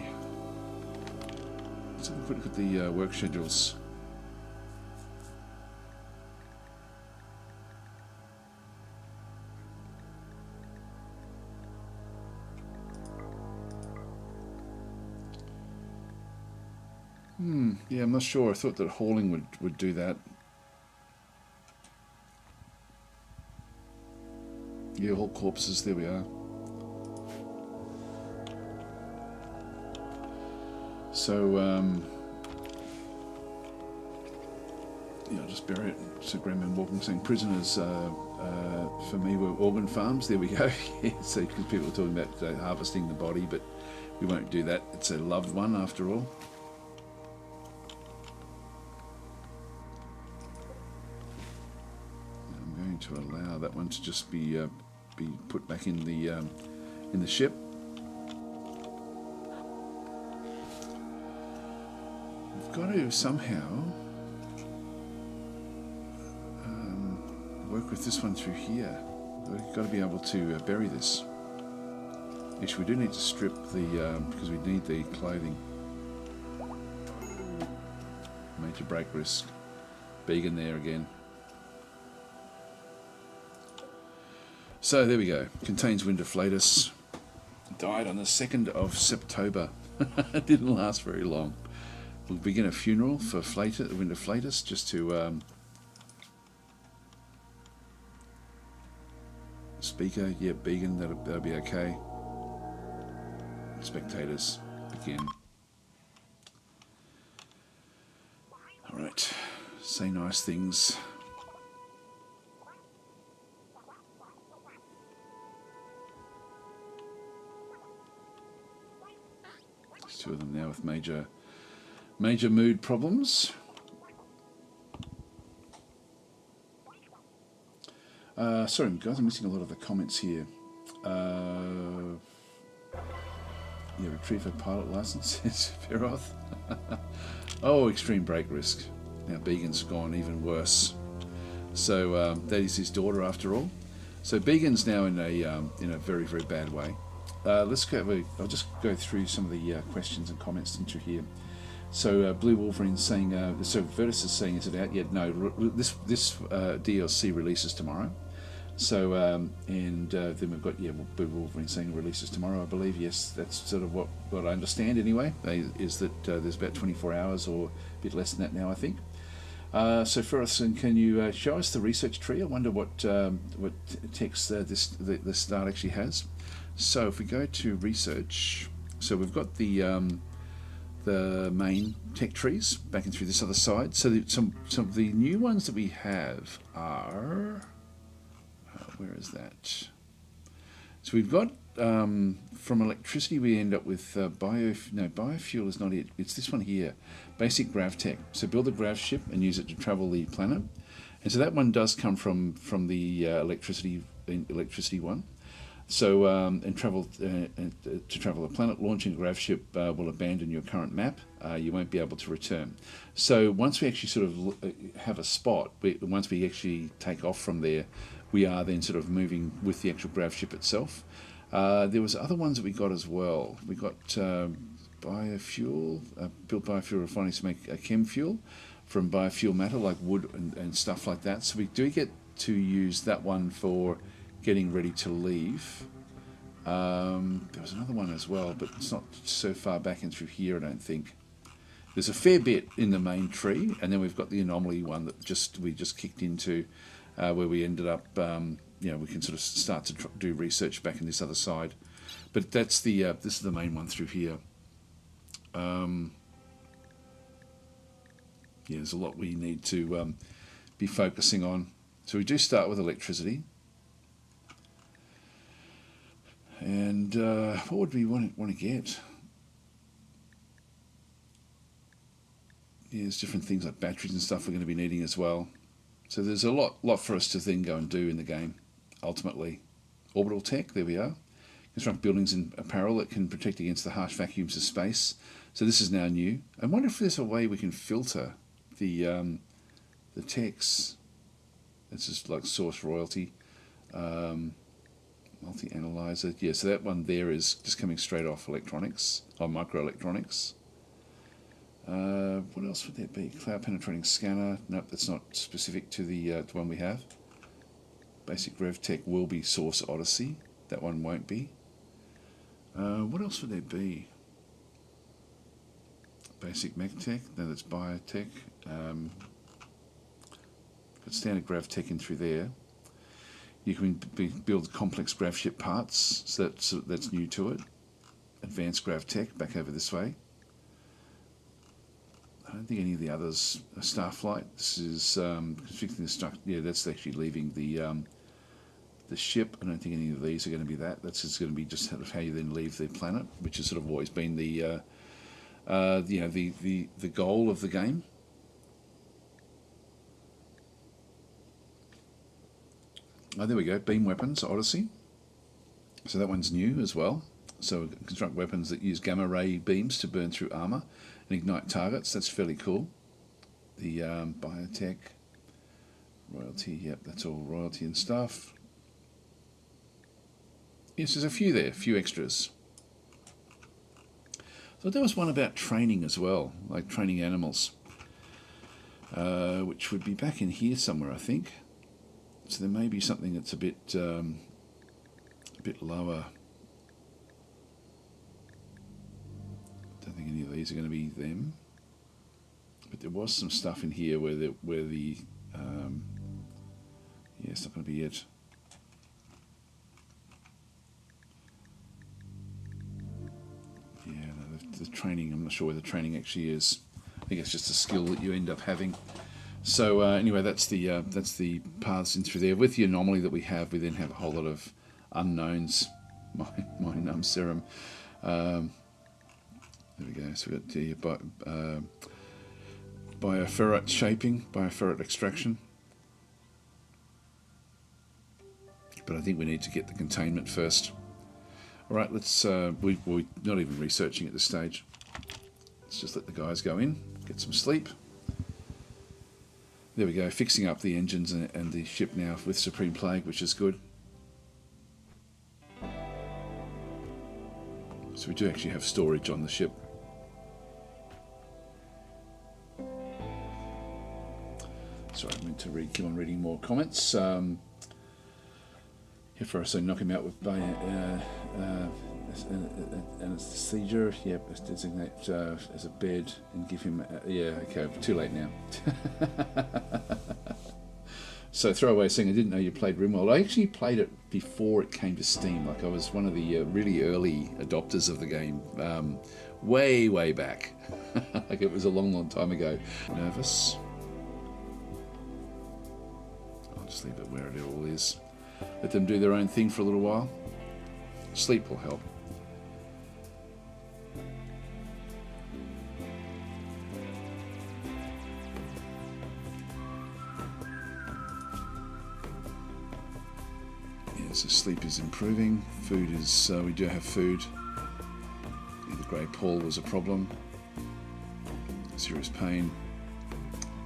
Let's have a quick look at the work schedules. Yeah, I'm not sure. I thought that hauling would do that. Yeah, all corpses, there we are. So, yeah, I'll just bury it. So Grandman Walking saying prisoners for me were organ farms. There we go. Yeah, so because people are talking about harvesting the body, but we won't do that. It's a loved one after all. To allow that one to just be put back in the ship. We've got to somehow work with this one through here. We've got to be able to bury this. Actually, we do need to strip the because we need the clothing. Major break risk. Began there again. So there we go. Contains Wind of Flatus. Died on the 2nd of September. It didn't last very long. We'll begin a funeral for Wind of Flatus just to speaker. Yeah, Began. That'll be okay. Spectators begin. All right. Say nice things. Two of them now with major mood problems. Sorry guys, I'm missing a lot of the comments here. Yeah, retrieve a pilot license, says Feroth. Oh, extreme brake risk. Now Began's gone even worse. So that is his daughter after all. So Began's now in a very, very bad way. Let's go. I'll just go through some of the questions and comments into here. So Blue Wolverine's saying, so Vertus is saying, is it out yet? No, this DLC releases tomorrow. So then we've got Blue Wolverine saying releases tomorrow, I believe. Yes, that's sort of what I understand anyway. Is that there's about 24 hours or a bit less than that now, I think. So Ferguson, can you show us the research tree? I wonder what text the start actually has. So if we go to research, so we've got the main tech trees back and through this other side. So some of the new ones that we have are, where is that? So we've got from electricity we end up with biofuel is not it. It's this one here, basic gravtech. So build a grav ship and use it to travel the planet. And so that one does come from the electricity one. So and travel to travel a planet, launching a grav ship will abandon your current map. You won't be able to return. So once we actually sort of have a spot, once we actually take off from there, we are then sort of moving with the actual grav ship itself. There was other ones that we got as well. We got biofuel, built biofuel refineries to make chem fuel from biofuel matter like wood and stuff like that. So we do get to use that one for getting ready to leave. There was another one as well, but it's not so far back in through here, I don't think. There's a fair bit in the main tree, and then we've got the anomaly one that we just kicked into, where we ended up, we can sort of start to do research back in this other side. But that's the this is the main one through here. There's a lot we need to be focusing on. So we do start with electricity. And what would we want to get? There's different things like batteries and stuff we're going to be needing as well. So there's a lot for us to then go and do in the game, ultimately. Orbital tech, there we are. Construct buildings and apparel that can protect against the harsh vacuums of space. So this is now new. I wonder if there's a way we can filter the text. It's just like source royalty. Multi-analyzer. Yeah, so that one there is just coming straight off electronics, or microelectronics. What else would there be? Cloud penetrating scanner. Nope, that's not specific to the one we have. Basic RevTech will be Source Odyssey. That one won't be. What else would there be? Basic MechTech. No, that's Biotech. Got standard GravTech in through there. You can build complex grav ship parts, so that's new to it. Advanced GravTech back over this way. I don't think any of the others are Starflight. This is constricting the structure. Yeah, that's actually leaving the ship. I don't think any of these are going to be that. That's just going to be just how you then leave the planet, which has sort of always been the goal of the game. Oh, there we go. Beam weapons, Odyssey. So that one's new as well. So construct weapons that use gamma ray beams to burn through armor and ignite targets. That's fairly cool. The biotech, royalty. Yep, that's all royalty and stuff. Yes, there's a few there, a few extras. So there was one about training as well, like training animals, which would be back in here somewhere, I think. So there may be something that's a bit lower. Don't think any of these are going to be them. But there was some stuff in here where it's not going to be it. Yeah, no, the training. I'm not sure where the training actually is. I think it's just a skill that you end up having. So anyway, that's the paths in through there. With the anomaly that we have, we then have a whole lot of unknowns. My serum. There we go. So we've got the bioferrite shaping, bioferrite extraction. but I think we need to get the containment first. All right, let's. We're not even researching at this stage. Let's just let the guys go in, get some sleep. There we go, fixing up the engines and the ship now with Supreme Plague, which is good. So we do actually have storage on the ship. Sorry, I meant to keep on reading more comments. If I say knock him out with anesthesia, yep, designate as a bed and give him, yeah, okay, too late now. So throwaway saying, I didn't know you played RIMWORLD. I actually played it before it came to Steam. Like I was one of the really early adopters of the game, way back. Like it was a long time ago. Nervous. I'll just leave it where it all is. Let them do their own thing for a little while. Sleep will help. Yeah, so sleep is improving. Food is, we do have food. Yeah, the grey pall was a problem. Serious pain.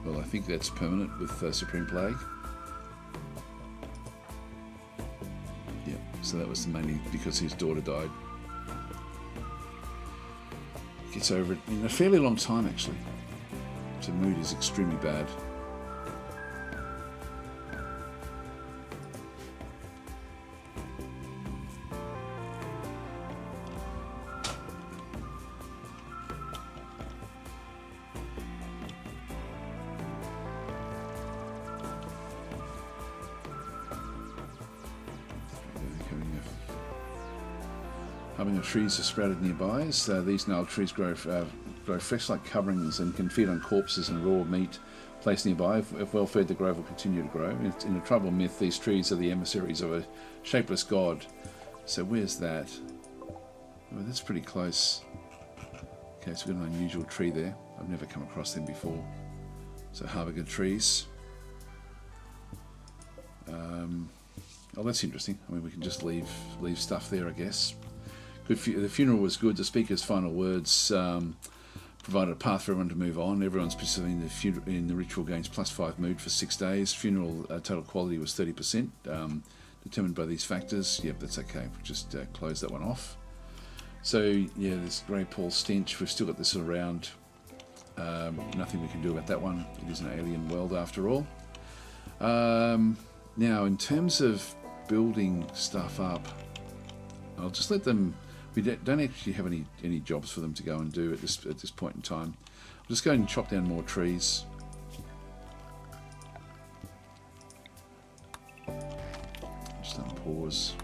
Well, I think that's permanent with Supreme Plague. So that was mainly because his daughter died. Gets over it in a fairly long time, actually. So mood is extremely bad. Having trees are sprouted nearby. So these gnarled trees grow fresh like coverings and can feed on corpses and raw meat placed nearby. If well fed, the grove will continue to grow. In a tribal myth, these trees are the emissaries of a shapeless god. So where's that? Oh, that's pretty close. Okay, so we've got an unusual tree there. I've never come across them before. So harbinger trees. Oh, that's interesting. I mean, we can just leave stuff there, I guess. Good. The funeral was good. The speaker's final words provided a path for everyone to move on. Everyone's participating in the ritual gains +5 mood for 6 days. Funeral total quality was 30%, determined by these factors. Yep, that's okay. We'll just close that one off. So yeah, this grey pall stench. We've still got this around. Nothing we can do about that one. It is an alien world after all. Now, in terms of building stuff up, I'll just let them. We don't actually have any jobs for them to go and do at this point in time. I'll just go and chop down more trees. Just unpause.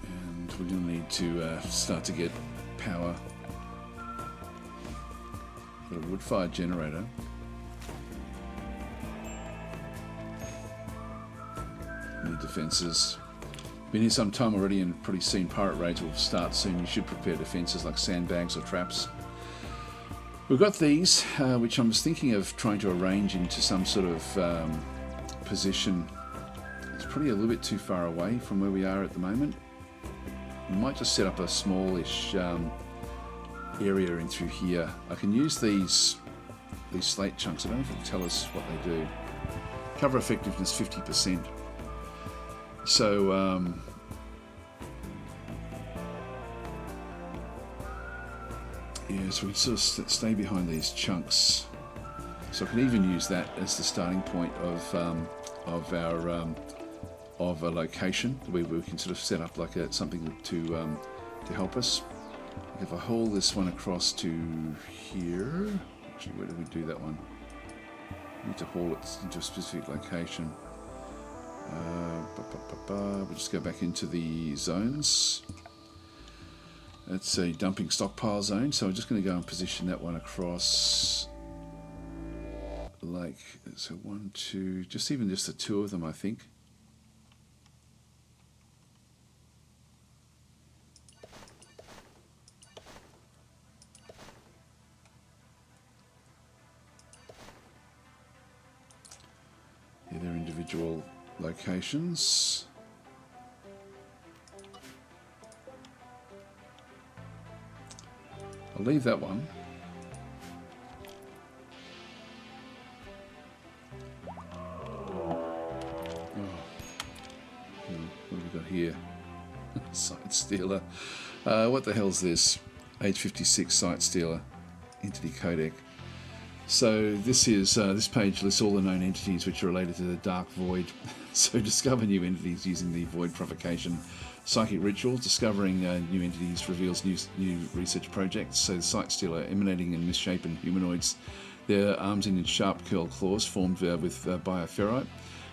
And we're going to need to start to get power. Got a wood-fired generator. Need defences. Been here some time already and probably seen pirate raids will start soon. You should prepare defences like sandbags or traps. We've got these, which I was thinking of trying to arrange into some sort of position. It's probably a little bit too far away from where we are at the moment. We might just set up a smallish area in through here. I can use these slate chunks. I don't know if it'll tell us what they do. Cover effectiveness 50%. So yeah, so we sort of stay behind these chunks. So I can even use that as the starting point of a location. We can sort of set up like something to help us. If I haul this one across to here, actually, where do we do that one? We need to haul it into a specific location. We'll just go back into the zones. That's a dumping stockpile zone, so I'm just going to go and position that one across. Like, so 1, 2, just the 2 of them, I think. provocations. I'll leave that one. What have we got here? Site Stealer. What the hell's this? Age 56 Site Stealer. Entity Codec. So this is this page lists all the known entities which are related to the Dark Void. So discover new entities using the Void Provocation. Psychic Rituals. Discovering new entities reveals new research projects. So the Site Stealer, emanating in misshapen humanoids. Their arms end in sharp curled claws formed with bioferrite.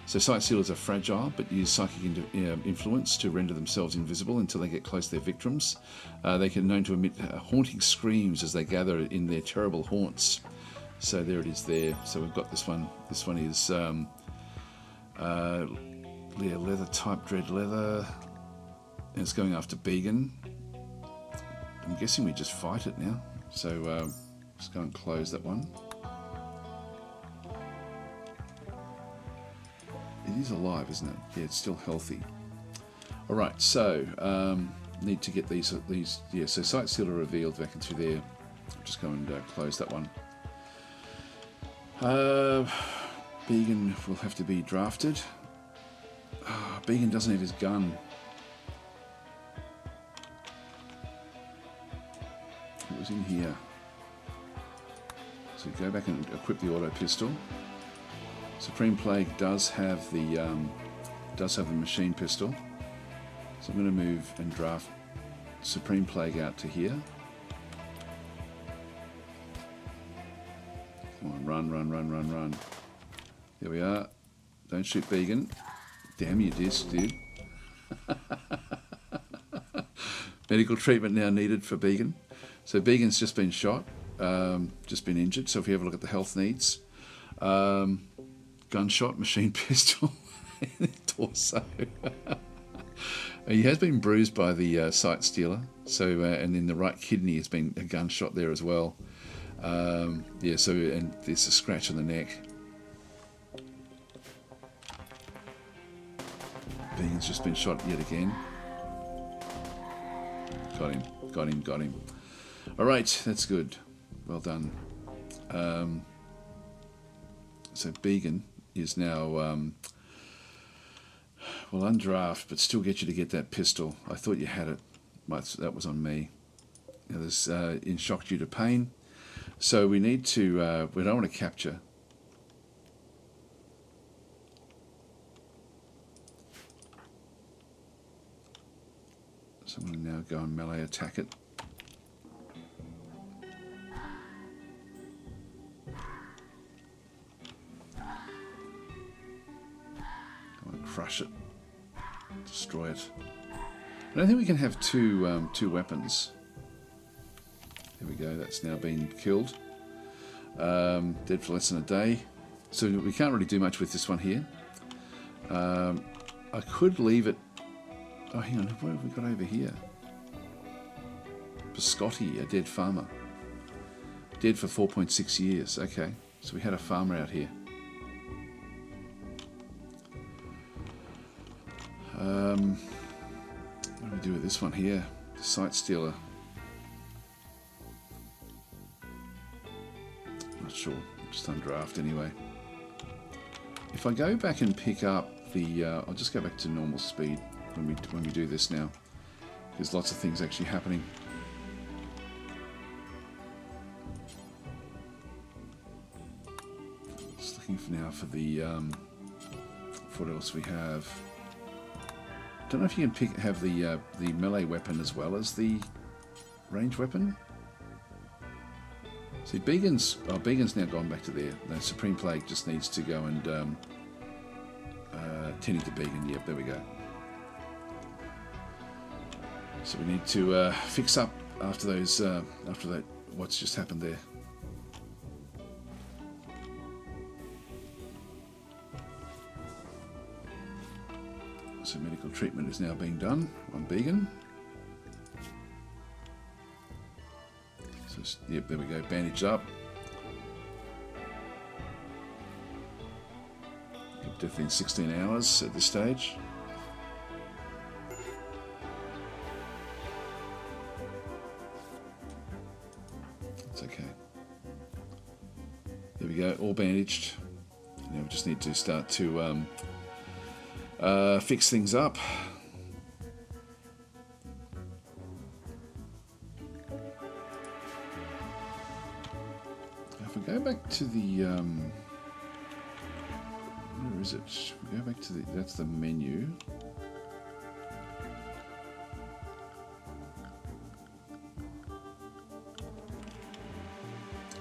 So Site Stealers are fragile, but use psychic influence to render themselves invisible until they get close to their victims. They can known to emit haunting screams as they gather in their terrible haunts. So there it is there. So we've got this one. This one is leather type, dread leather. And it's going after Began. I'm guessing we just fight it now. So let's go and close that one. It is alive, isn't it? Yeah, it's still healthy. All right, so need to get these. Yeah, so Site Stealer revealed back into there. I'll just go and close that one. Began will have to be drafted. Began doesn't have his gun. It was in here. So go back and equip the auto pistol. Supreme Plague does have the machine pistol, so I'm going to move and draft Supreme Plague out to here. Come on, run. There we are. Don't shoot Began. Damn you, disc, dude. Medical treatment now needed for Began. So Began's just been shot, just been injured. So if you have a look at the health needs. Gunshot, machine pistol, torso. He has been bruised by the Site Stealer, so and in the right kidney has been a gunshot there as well. Yeah, so and there's a scratch on the neck. Began's just been shot yet again. Got him. All right, that's good. Well done. So Began is now, well, undraft, but still get you to get that pistol. I thought you had it. That was on me. Now, there's in shock due to pain. So we need to, we don't want to capture. So I'm going to now go and melee attack it. Crush it, destroy it. I don't think we can have two weapons. There we go. That's now been killed. Dead for less than a day. So we can't really do much with this one here. I could leave it. Oh, hang on. What have we got over here? Biscotti, a dead farmer. Dead for 4.6 years. Okay, so we had a farmer out here. What do we do with this one here? The Site Stealer. Not sure. Just undraft anyway. If I go back and pick up the, I'll just go back to normal speed when we do this now. There's lots of things actually happening. Just looking for now for the what else we have. Don't know if you can have the melee weapon as well as the range weapon. See, Began's now gone back to there. The Supreme Plague just needs to go and tending to Began. Yep, there we go. So we need to fix up after those after that. What's just happened there? So medical treatment is now being done on Began. So yep, there we go. Bandage up. definitely in 16 hours at this stage. It's okay. There we go, all bandaged. Now we just need to start to fix things up. If we go back to the where is it? We go back to that's the menu.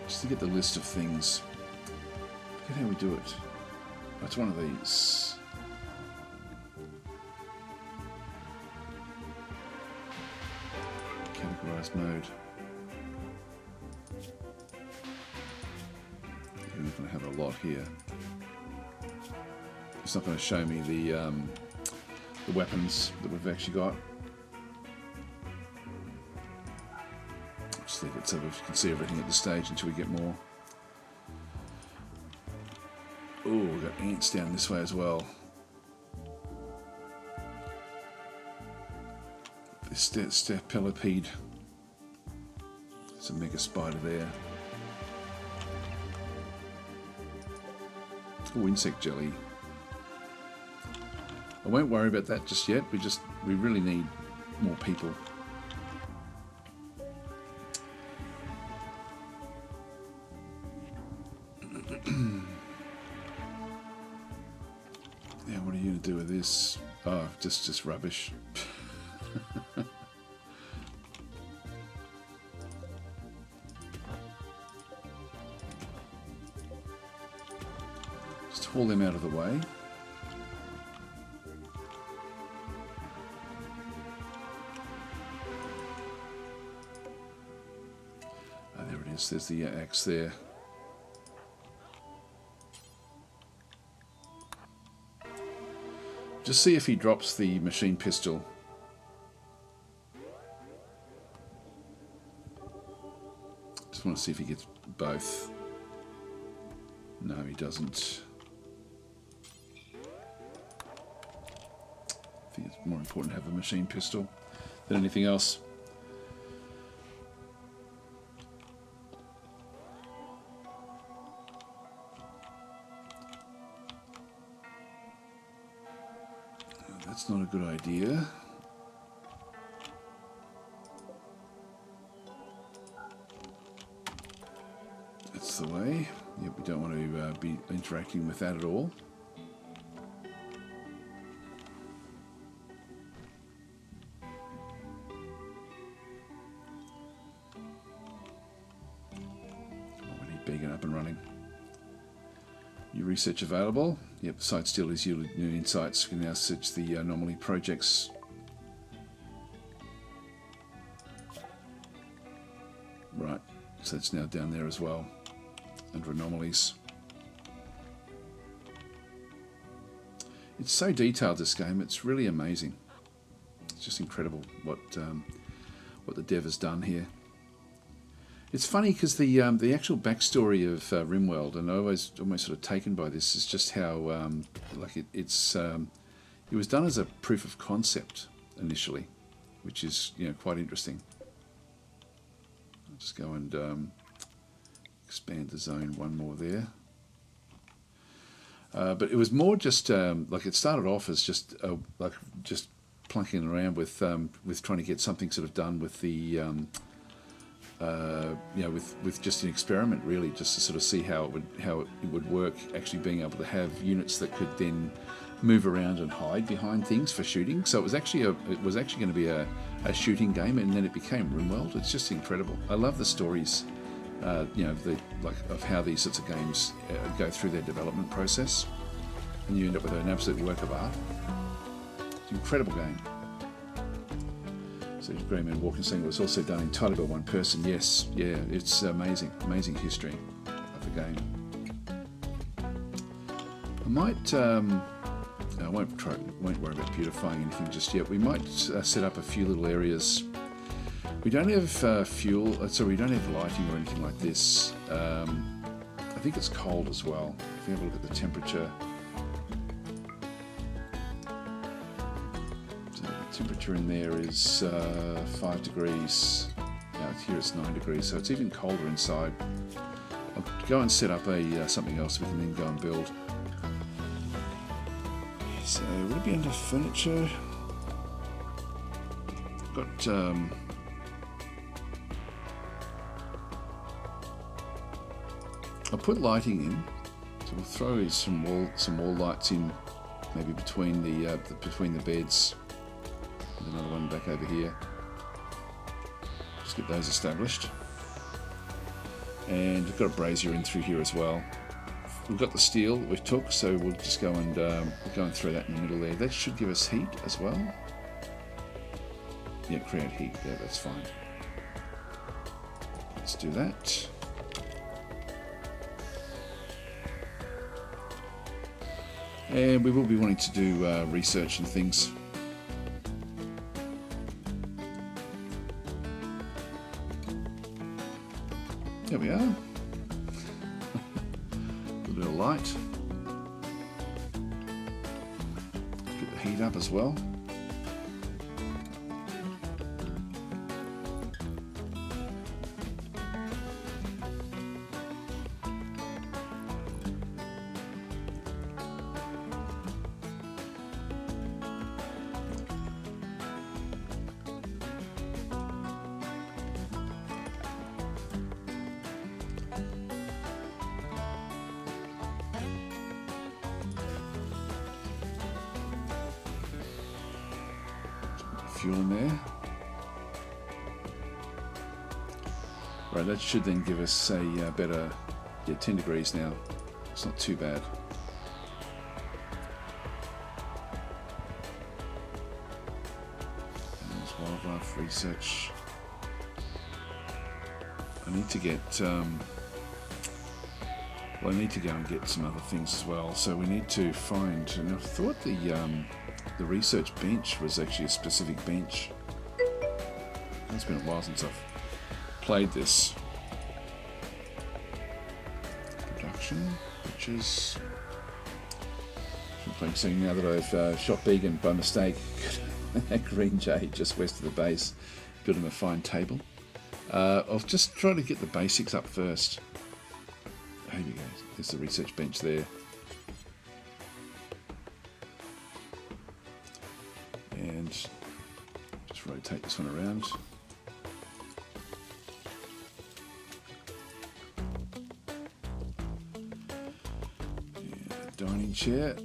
Just to get the list of things. Look at how we do it. That's one of these. Categorized mode. We're not going to have a lot here. It's not going to show me the weapons that we've actually got. Just leave it so we can see everything at this stage until we get more. Oh, we've got ants down this way as well. This Stapelopede. There's a mega spider there. Oh, insect jelly. I won't worry about that just yet. We really need more people. Yeah, what are you going to do with this? Oh, just rubbish. Just haul them out of the way. Oh, there it is. There's the axe there. Just see if he drops the machine pistol. Just want to see if he gets both. No, he doesn't. I think it's more important to have a machine pistol than anything else. That's not a good idea. That's the way. Yep, we don't want to be interacting with that at all. We need Beacon up and running. New research available. Yep, site still is yielding new insights. We can now search the Anomaly projects. Right, so it's now down there as well, under Anomalies. It's so detailed, this game. It's really amazing. It's just incredible what the dev has done here. It's funny because the actual backstory of RIMWORLD, and I always almost sort of taken by this, is just how like it was done as a proof of concept initially, which is quite interesting. I'll just go and expand the zone one more there. But it was more just like it started off as just like just plunking around with trying to get something sort of done with the with just an experiment, really, just to sort of see how it would work. Actually, being able to have units that could then move around and hide behind things for shooting. So it was actually going to be a shooting game, and then it became RIMWORLD. It's just incredible. I love the stories, of how these sorts of games go through their development process, and you end up with an absolute work of art. It's an incredible game. So Greyman Walking saying it was also done entirely by one person. Yes, yeah, it's amazing history of the game. I might, I won't worry about beautifying anything just yet. We might set up a few little areas. We don't have fuel, so we don't have lighting or anything like this. I think it's cold as well. If you have a look at the temperature, Temperature in there is 5 degrees. Now here it's 9 degrees, so it's even colder inside. I'll go and set up a something else we can then go and build. So would it be under furniture? Got I'll put lighting in, so we'll throw some wall lights in, maybe between the beds. There's another one back over here. Just get those established. And we've got a brazier in through here as well. We've got the steel that we've took, so we'll just go and throw that in the middle there. That should give us heat as well. Yeah, create heat. Yeah, that's fine. Let's do that. And we will be wanting to do research and things. There we are. A little bit of light. Get the heat up as well. Fuel in there. Right, that should then give us a better, 10 degrees now. It's not too bad. And there's wildlife research. I need to get, I need to go and get some other things as well. So we need to find, and I thought the research bench was actually a specific bench. It's been a while since I've played this. Production, which is... I'm playing something now that I've shot vegan by mistake. Green Jay just west of the base. Built him a fine table. I'll just try to get the basics up first. Here we go. There's the research bench there. And just rotate this one around. And dining chair.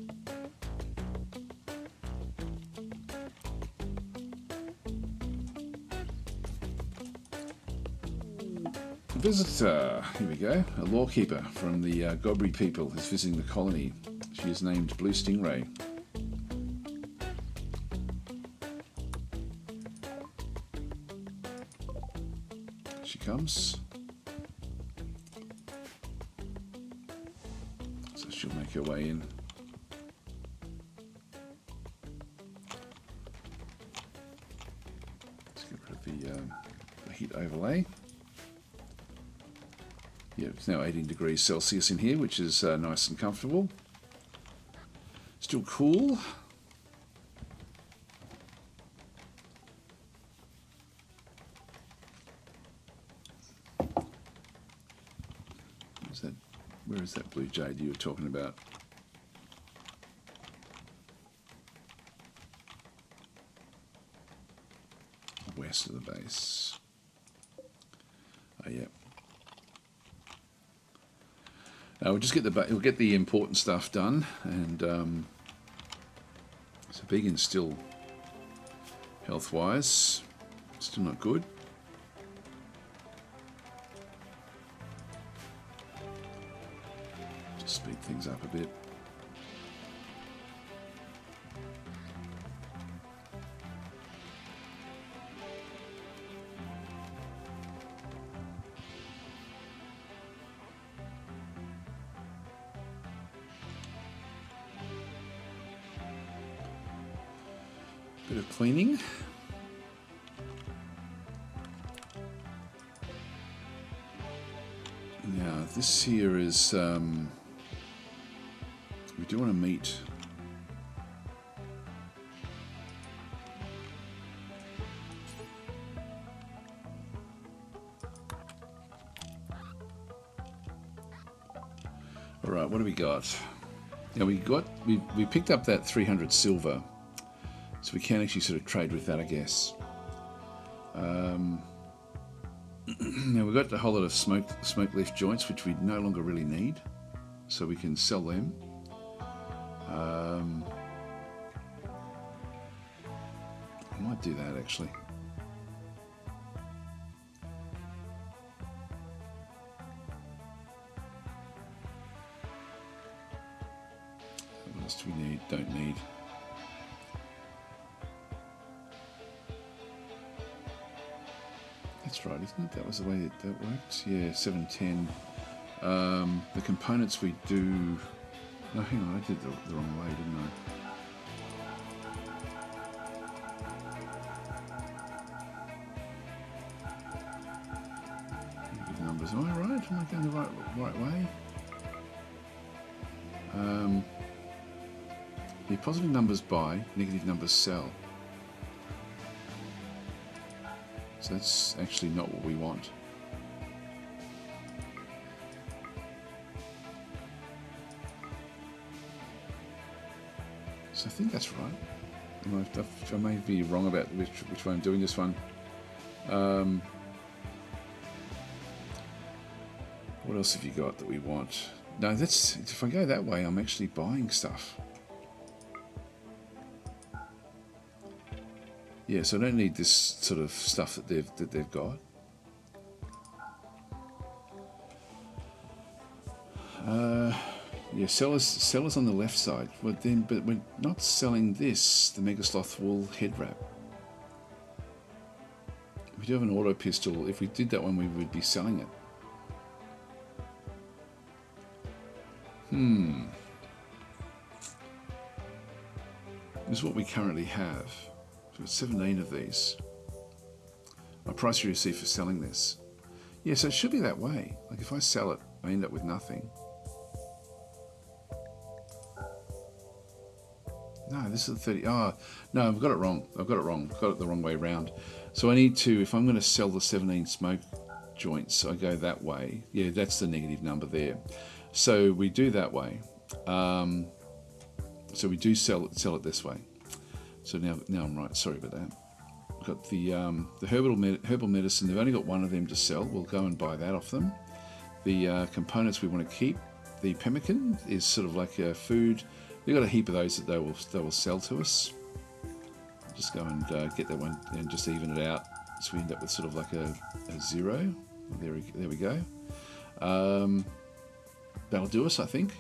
Visitor, here we go, a lawkeeper from the Gobri people is visiting the colony. She is named Blue Stingray. She comes. So she'll make her way in. Let's get rid of the heat overlay. Yeah, it's now 18 degrees Celsius in here, which is nice and comfortable. Still cool. Where is that blue jade you were talking about? West of the base. Oh, yeah. We'll just get the important stuff done, and so vegan's still health-wise still not good. Just speed things up a bit. Bit of cleaning. Now this here is, we do want to meet Right, what do we got? Now we picked up that 300 silver, so we can actually sort of trade with that, I guess. Now we've got a whole lot of smoke leaf joints, which we no longer really need, so we can sell them. I might do that actually. What else do we need? Don't need. That's right, isn't it? That was the way that worked. Yeah, 710. The components we do. No, hang on, I did the wrong way, didn't I? Good numbers. Am I right? Am I going the right way? The positive numbers buy, negative numbers sell. So that's actually not what we want. So I think that's right. I may be wrong about which way I'm doing this one. What else have you got that we want? No, that's if I go that way, I'm actually buying stuff. Yeah, so I don't need this sort of stuff that they've got. Yeah, sellers on the left side. But we're not selling this, the Megasloth wool head wrap. We do have an auto pistol. If we did that one, we would be selling it. This is what we currently have. So it's 17 of these. My price you receive for selling this. Yeah, so it should be that way. Like if I sell it, I end up with nothing. No, this is the 30. Oh, no, I've got it wrong. I've got it the wrong way around. So I need to, if I'm going to sell the 17 smoke joints, I go that way. Yeah, that's the negative number there. So we do that way. So we do sell it this way. So now I'm right. Sorry about that. We've got the herbal medicine. They've only got one of them to sell. We'll go and buy that off them. The components we want to keep. The pemmican is sort of like a food. We've got a heap of those that they will sell to us. I'll just go and get that one and just even it out. So we end up with sort of like a 0. There we go. That'll do us, I think.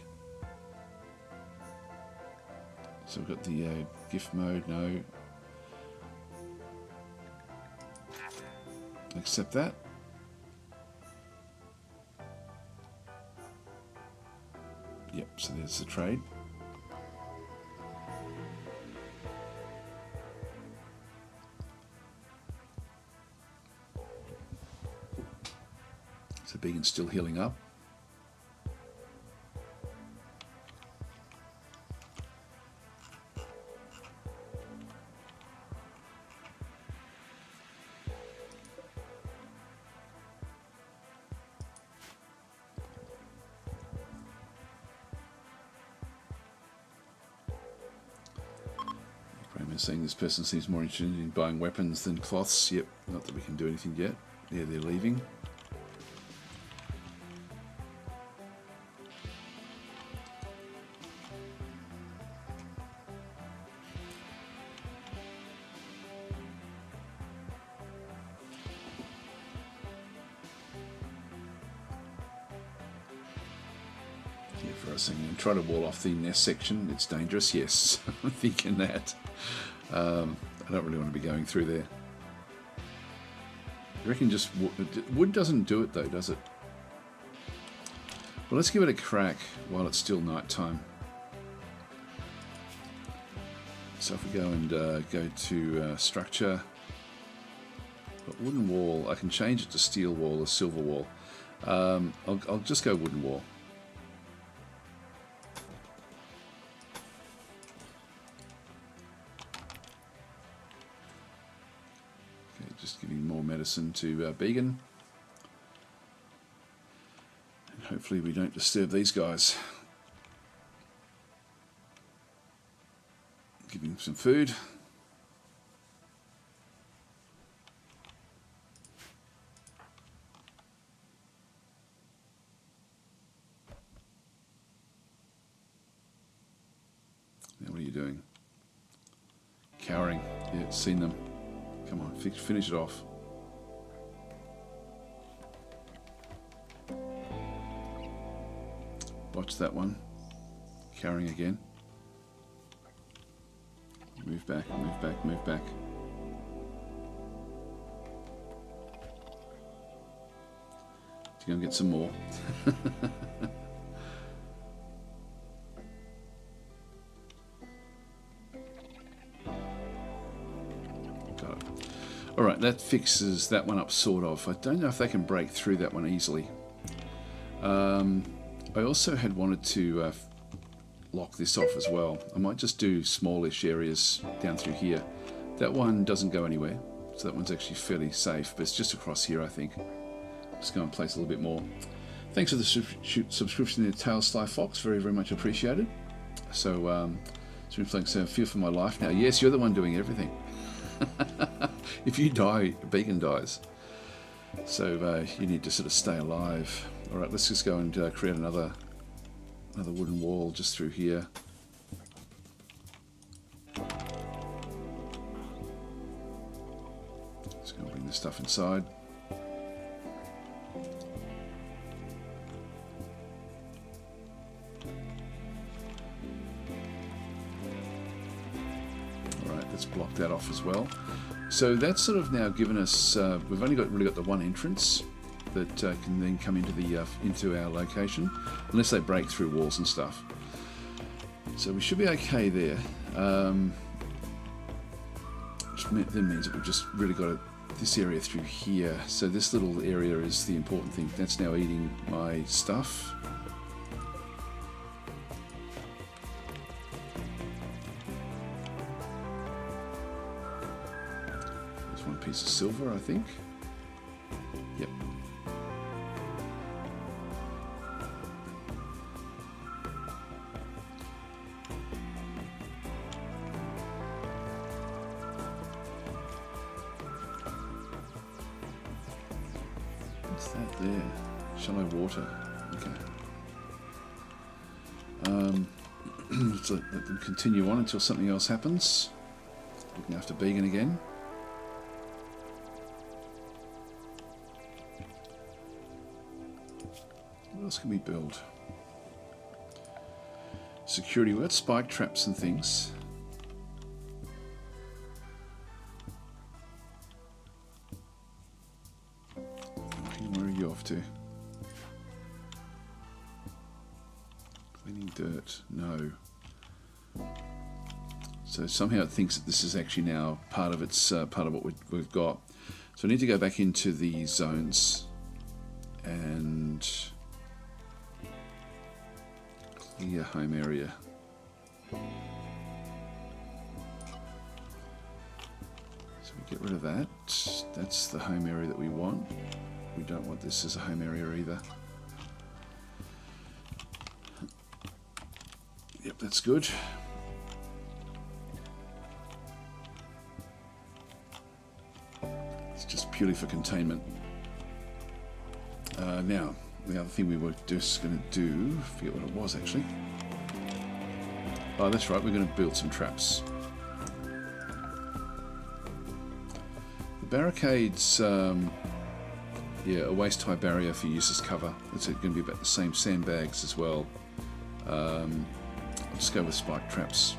So we've got the gift mode, no. Accept that. Yep, so there's the trade. So Beacon's still healing up. Saying this person seems more interested in buying weapons than cloths. Yep, not that we can do anything yet. Yeah, they're leaving. Yeah, for us saying, try to wall off the nest section. It's dangerous. Yes, I'm thinking that. I don't really want to be going through there. I reckon just wood doesn't do it though, does it? Well, let's give it a crack while it's still night time. So if we go and go to structure, but wooden wall, I can change it to steel wall or silver wall. I'll just go wooden wall. Just giving more medicine to Began. And hopefully we don't disturb these guys. some food. Now what are you doing? Cowering. Yeah, seen them. Come on, finish it off. Watch that one. Cowering again. Move back, move back, move back. To go and get some more. Got it. Alright, that fixes that one up sort of. I don't know if they can break through that one easily. I also had wanted to lock this off as well. I might just do smallish areas down through here. That one doesn't go anywhere, so that one's actually fairly safe, but it's just across here, I think. Just go and place a little bit more. Thanks for the subscription to Tail Sly Fox, very, very much appreciated. So, it's been playing so Fear for My Life now. Yes, you're the one doing everything. If you die, a beacon dies. So you need to sort of stay alive. Alright, let's just go and create another wooden wall just through here. Just going to bring this stuff inside. Alright, let's block that off as well. So that's sort of now given us, we've only really got the one entrance that can then come into our location, unless they break through walls and stuff. So we should be okay there. Which then means that we've just really got this area through here. So this little area is the important thing. That's now eating my stuff. There's one piece of silver, I think. Yep. What's that there? Shallow water. Okay. Let's let them continue on until something else happens. Looking after Began again. What else can we build? Security. We've got spike traps and things. Where are you off to? Cleaning dirt. No. So somehow it thinks that this is actually now part of its part of what we've got. So I need to go back into the zones and clear home area. So we get rid of that. That's the home area that we want. We don't want this as a home area either. Yep, that's good. It's just purely for containment. Now, the other thing we were just going to do, I forget what it was actually. Oh, that's right, we're going to build some traps. The barricades, yeah, a waist-high barrier for use as cover. It's going to be about the same sandbags as well. I'll just go with spike traps.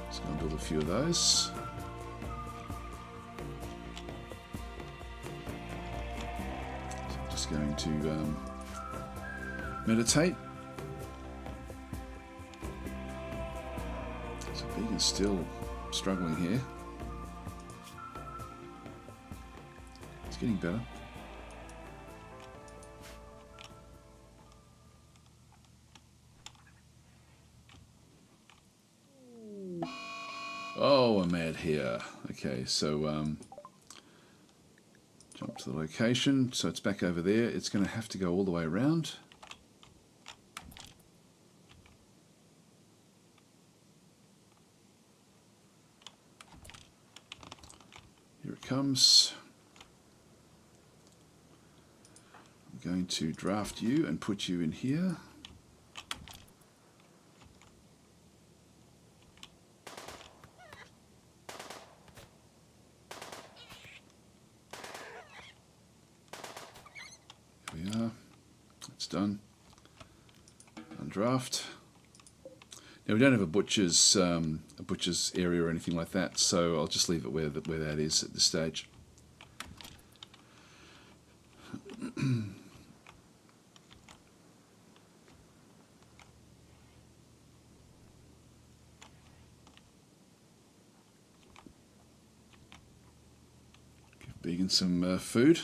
Just going to build a few of those. So I'm just going to meditate. So Vegan's still struggling here. It's getting better. Oh, I'm mad here. Okay, so jump to the location. So it's back over there. It's going to have to go all the way around. comes. I'm going to draft you and put you in here. Here we are. It's done. Undraft. Now we don't have a butcher's area or anything like that, so I'll just leave it where that is at this stage. Give Vegan some food.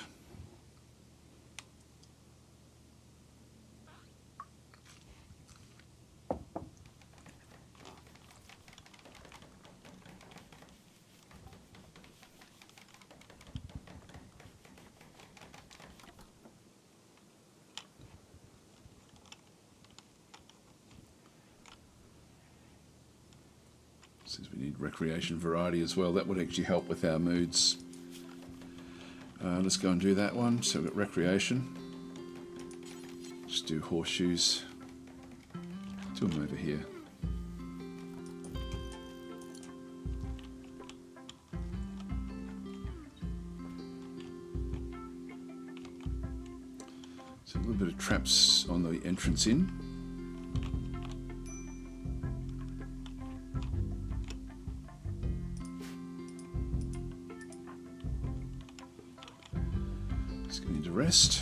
Since we need recreation variety as well, that would actually help with our moods. Let's go and do that one. So we've got recreation. Just do horseshoes. Do them over here. So a little bit of traps on the entrance in. Rest.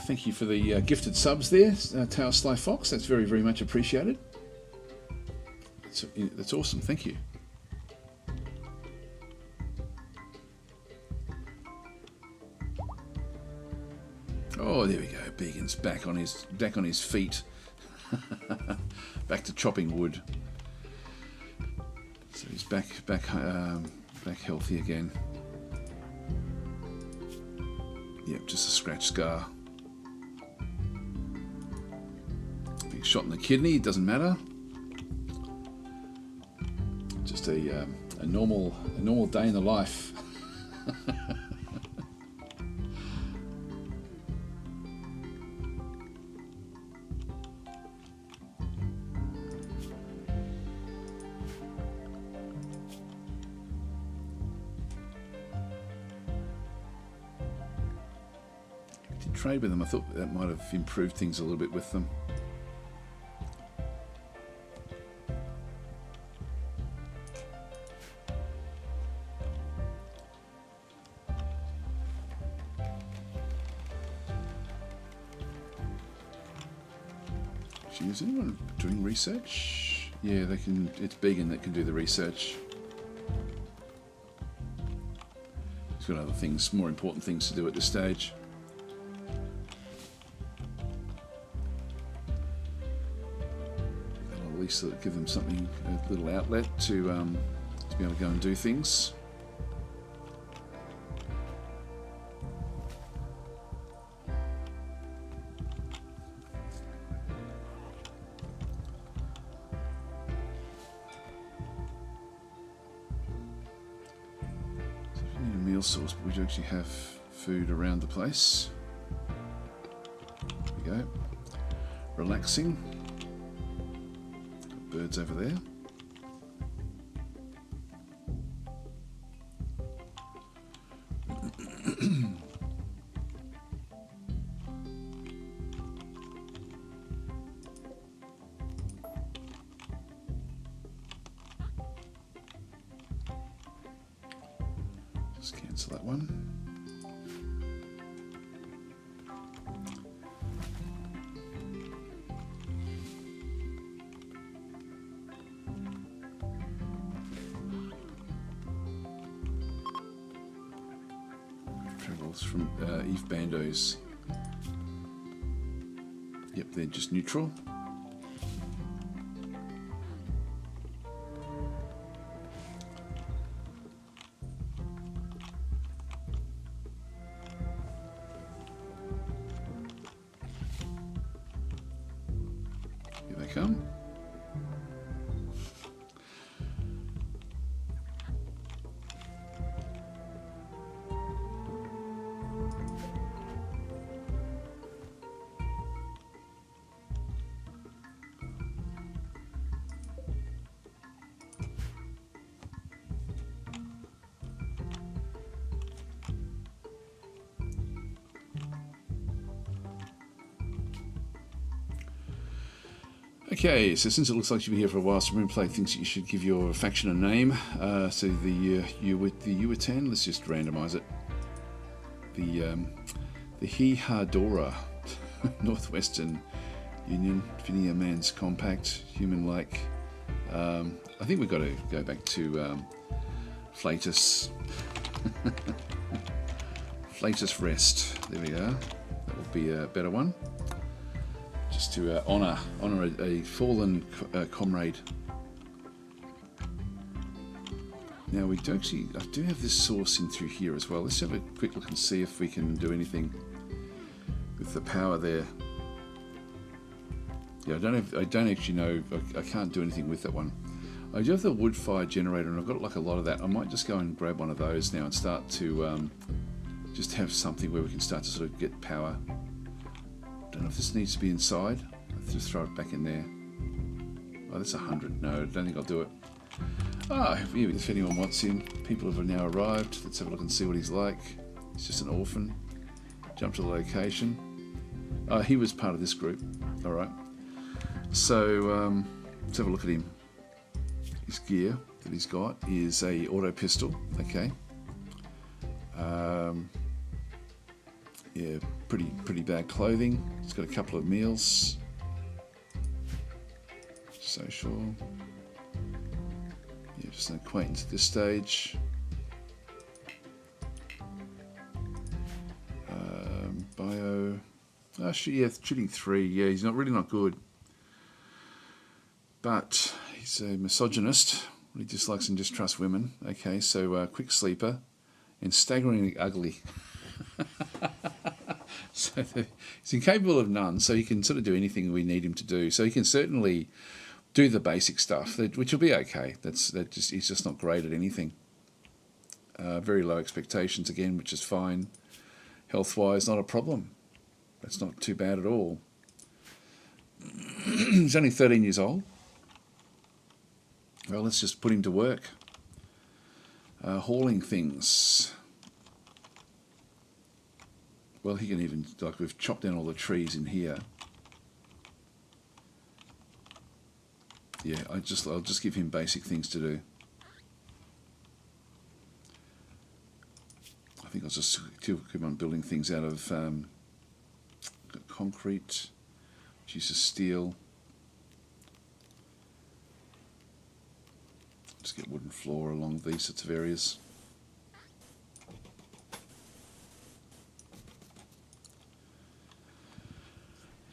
Thank you for the gifted subs there, Tower Sly Fox. That's very, very much appreciated. That's awesome. Thank you. Oh, there we go. Began's back on his feet. Back to chopping wood. So he's back healthy again. Yep, just a scratch scar. Being shot in the kidney, it doesn't matter. Just a normal day in the life. Trade with them. I thought that might have improved things a little bit with them. Actually, is anyone doing research? Yeah, they can. It's Began that can do the research. He's got other things, more important things to do at this stage. So that give them something, a little outlet to be able to go and do things. So we need a meal source, but we do actually have food around the place. There we go. Relaxing. Birds over there. Just cancel that one. From Eve Bandos. Yep, they're just neutral. come. Okay, so since it looks like you've been here for a while, so RimPlay thinks you should give your faction a name. So the Yuatan, let's just randomise it. The Hihadora, Northwestern Union, Vinia Man's Compact, Human-like. I think we've got to go back to Flatus. Flatus Rest. There we are. That will be a better one. Just to honour a fallen comrade. Now we do actually, I do have this source in through here as well. Let's have a quick look and see if we can do anything with the power there. Yeah, I don't actually know. I can't do anything with that one. I do have the wood fire generator, and I've got like a lot of that. I might just go and grab one of those now and start to just have something where we can start to sort of get power. Don't know if this needs to be inside. Let's just throw it back in there. Oh, that's 100. No, I don't think I'll do it. Ah, if anyone wants him. People have now arrived. Let's have a look and see what he's like. He's just an orphan. Jump to the location. Oh, he was part of this group. All right. So let's have a look at him. His gear that he's got is a auto pistol. Okay. Yeah, pretty bad clothing. He's got a couple of meals. Social. Yeah, just an acquaintance at this stage. Bio. Oh, yeah, shooting 3. Yeah, he's really not good. But he's a misogynist. He dislikes and distrusts women. Okay, so quick sleeper and staggeringly ugly. So he's incapable of none, so he can sort of do anything we need him to do. So he can certainly do the basic stuff, which will be okay. He's just not great at anything. Very low expectations again, which is fine. Health-wise, not a problem. That's not too bad at all. He's only 13 years old. Well, let's just put him to work. Hauling things. Well, he can even, like, we've chopped down all the trees in here. Yeah, I'll just give him basic things to do. I think I'll just keep on building things out of concrete, which uses steel. Just get wooden floor along these sorts of areas.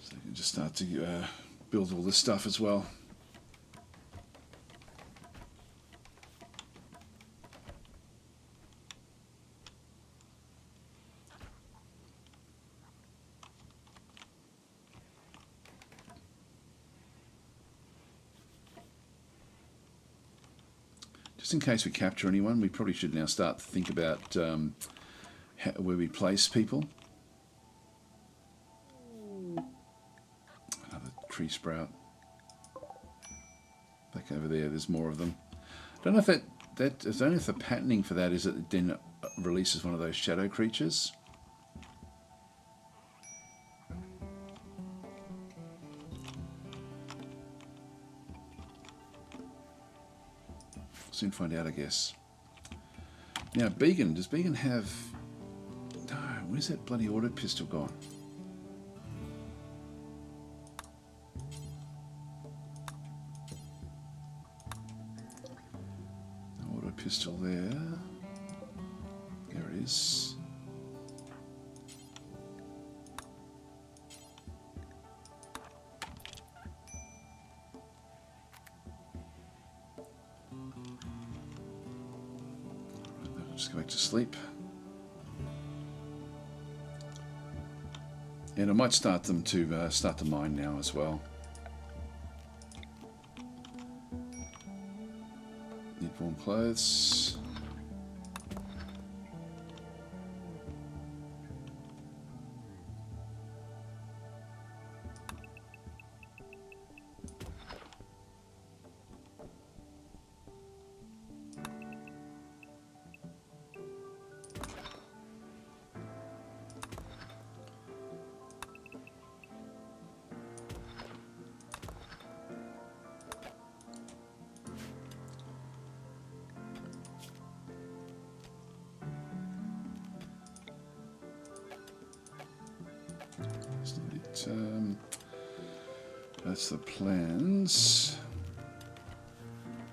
So you can just start to build all this stuff as well. Just in case we capture anyone, we probably should now start to think about where we place people. Another tree sprout. Back over there, there's more of them. I don't know if I don't know if the patterning for that is that it then releases one of those shadow creatures. Soon find out, I guess. Now, Beacon, does Beacon have... No, where's that bloody auto pistol gone? Auto pistol there. There it is. Just go back to sleep. And I might start them to start the mine now as well. Warm clothes. That's the plans.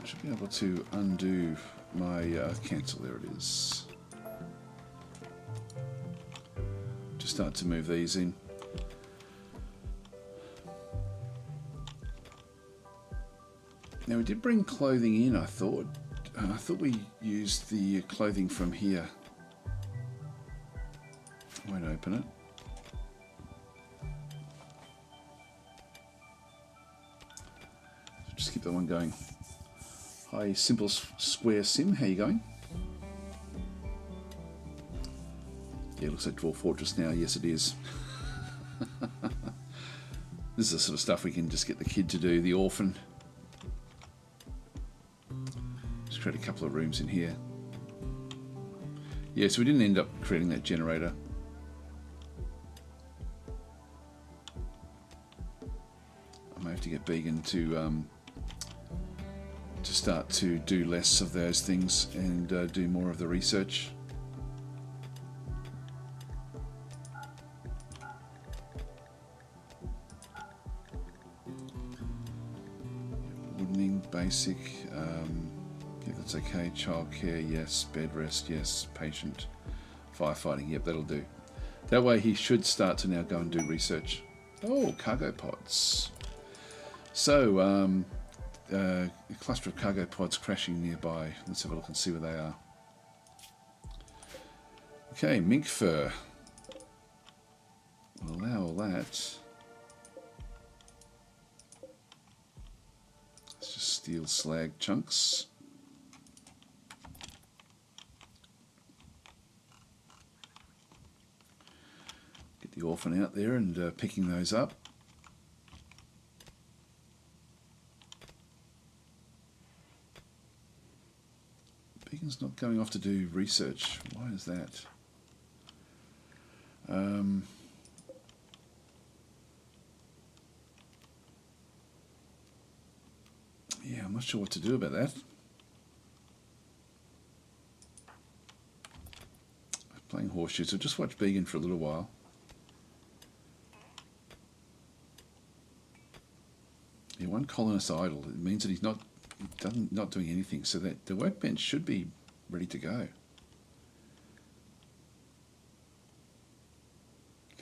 I should be able to undo my cancel. There it is. Just start to move these in. Now we did bring clothing in. I thought we used the clothing from here. I won't open it. Just keep that one going. Hi, Simple Square Sim, how you going? Yeah, it looks like Dwarf Fortress now. Yes, it is. This is the sort of stuff we can just get the kid to do, the orphan. Just create a couple of rooms in here. Yeah, so we didn't end up creating that generator. I may have to get Began to start to do less of those things and do more of the research. Woodening, basic, yeah, that's okay. Childcare, yes. Bed rest, yes. Patient, firefighting, yep, that'll do. That way he should start to now go and do research. Oh, cargo pods. So, a cluster of cargo pods crashing nearby. Let's have a look and see where they are. Okay, mink fur. We'll allow all that. It's just steel slag chunks. Get the orphan out there and picking those up. Beacon's not going off to do research. Why is that? Yeah, I'm not sure what to do about that. Playing horseshoes. So just watch Began for a little while. Yeah, one colonist idle. It means that he's not doing anything. So that the workbench should be ready to go.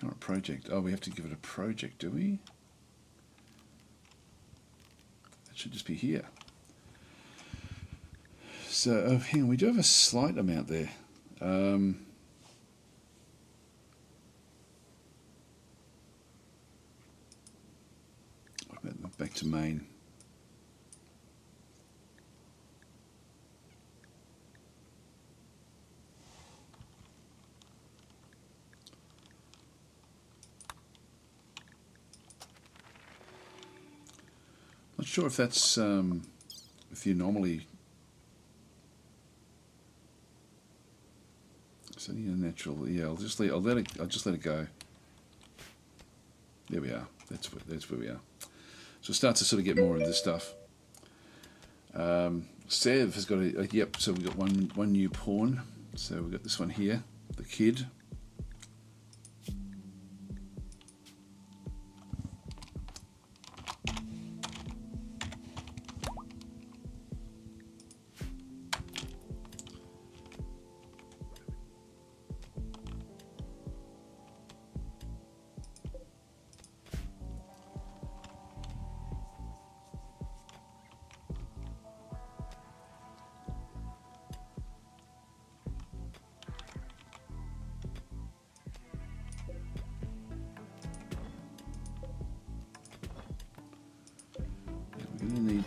Current project. Oh, we have to give it a project, do we? That should just be here. So, hang on, we do have a slight amount there. Back to main. Not sure if that's if the anomaly. Setting a natural. Yeah, I'll just let it go. There we are. That's where we are. So start to sort of get more of this stuff. Sev has got a yep. So we've got one new pawn. So we've got this one here, the kid.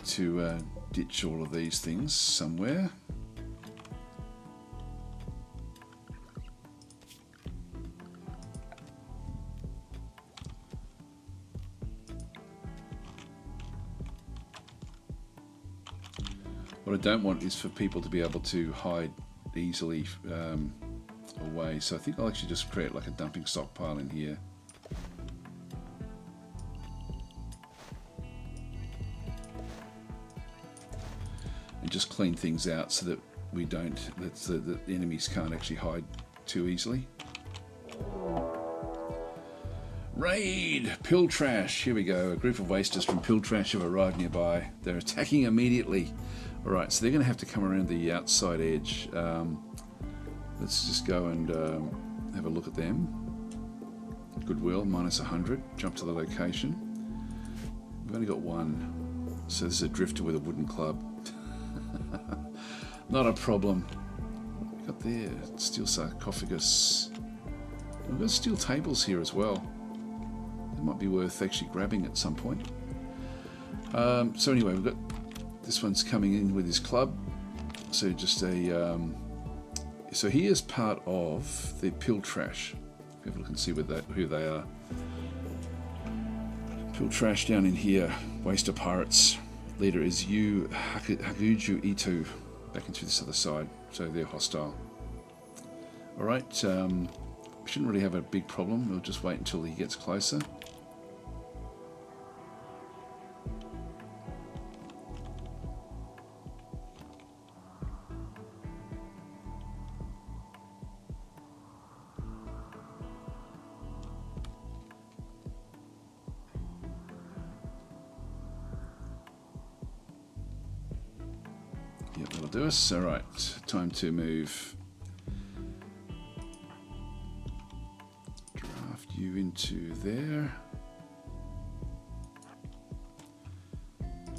To ditch all of these things somewhere. What I don't want is for people to be able to hide easily away, so I think I'll actually just create like a dumping stockpile in here. And just clean things out so that we don't, that the enemies can't actually hide too easily. Raid! Pill Trash! Here we go. A group of wasters from Pill Trash have arrived nearby. They're attacking immediately. Alright, so they're going to have to come around the outside edge. Let's just go and have a look at them. Goodwill, minus 100. Jump to the location. We've only got one. So this is a drifter with a wooden club. Not a problem. What we got there? Steel sarcophagus. We've got steel tables here as well. It might be worth actually grabbing at some point. So anyway, we've got this one's coming in with his club. So just a so he is part of the Pill Trash. Have a look and see who they are. Pill Trash down in here. Waster Pirates. Leader is Yu Haguju Ito. Back into this other side. So they're hostile. Alright, we shouldn't really have a big problem. We'll just wait until he gets closer. Yep, that'll do us. Alright, time to move. Draft you into there.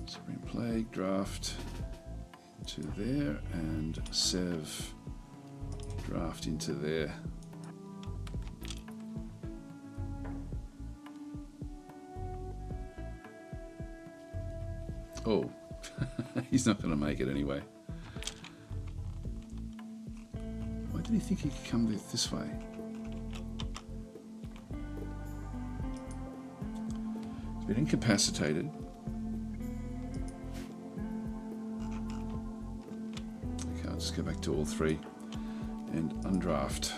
Spring Plague, draft into there, and Sev, draft into there. Oh. He's not going to make it anyway. Why did he think he could come this way? He's been incapacitated. Okay, I'll just go back to all three and undraft.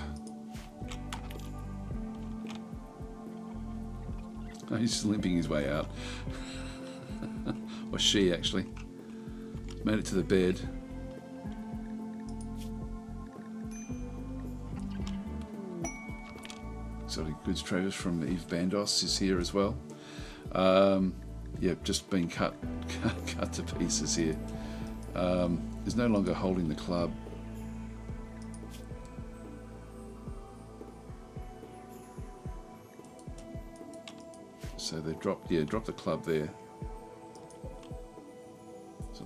Oh, he's just limping his way out. Or she, actually. Made it to the bed. Exotic goods traders from Eve Bandos is here as well. Yeah, just been cut to pieces here. Is no longer holding the club. So they dropped the club there.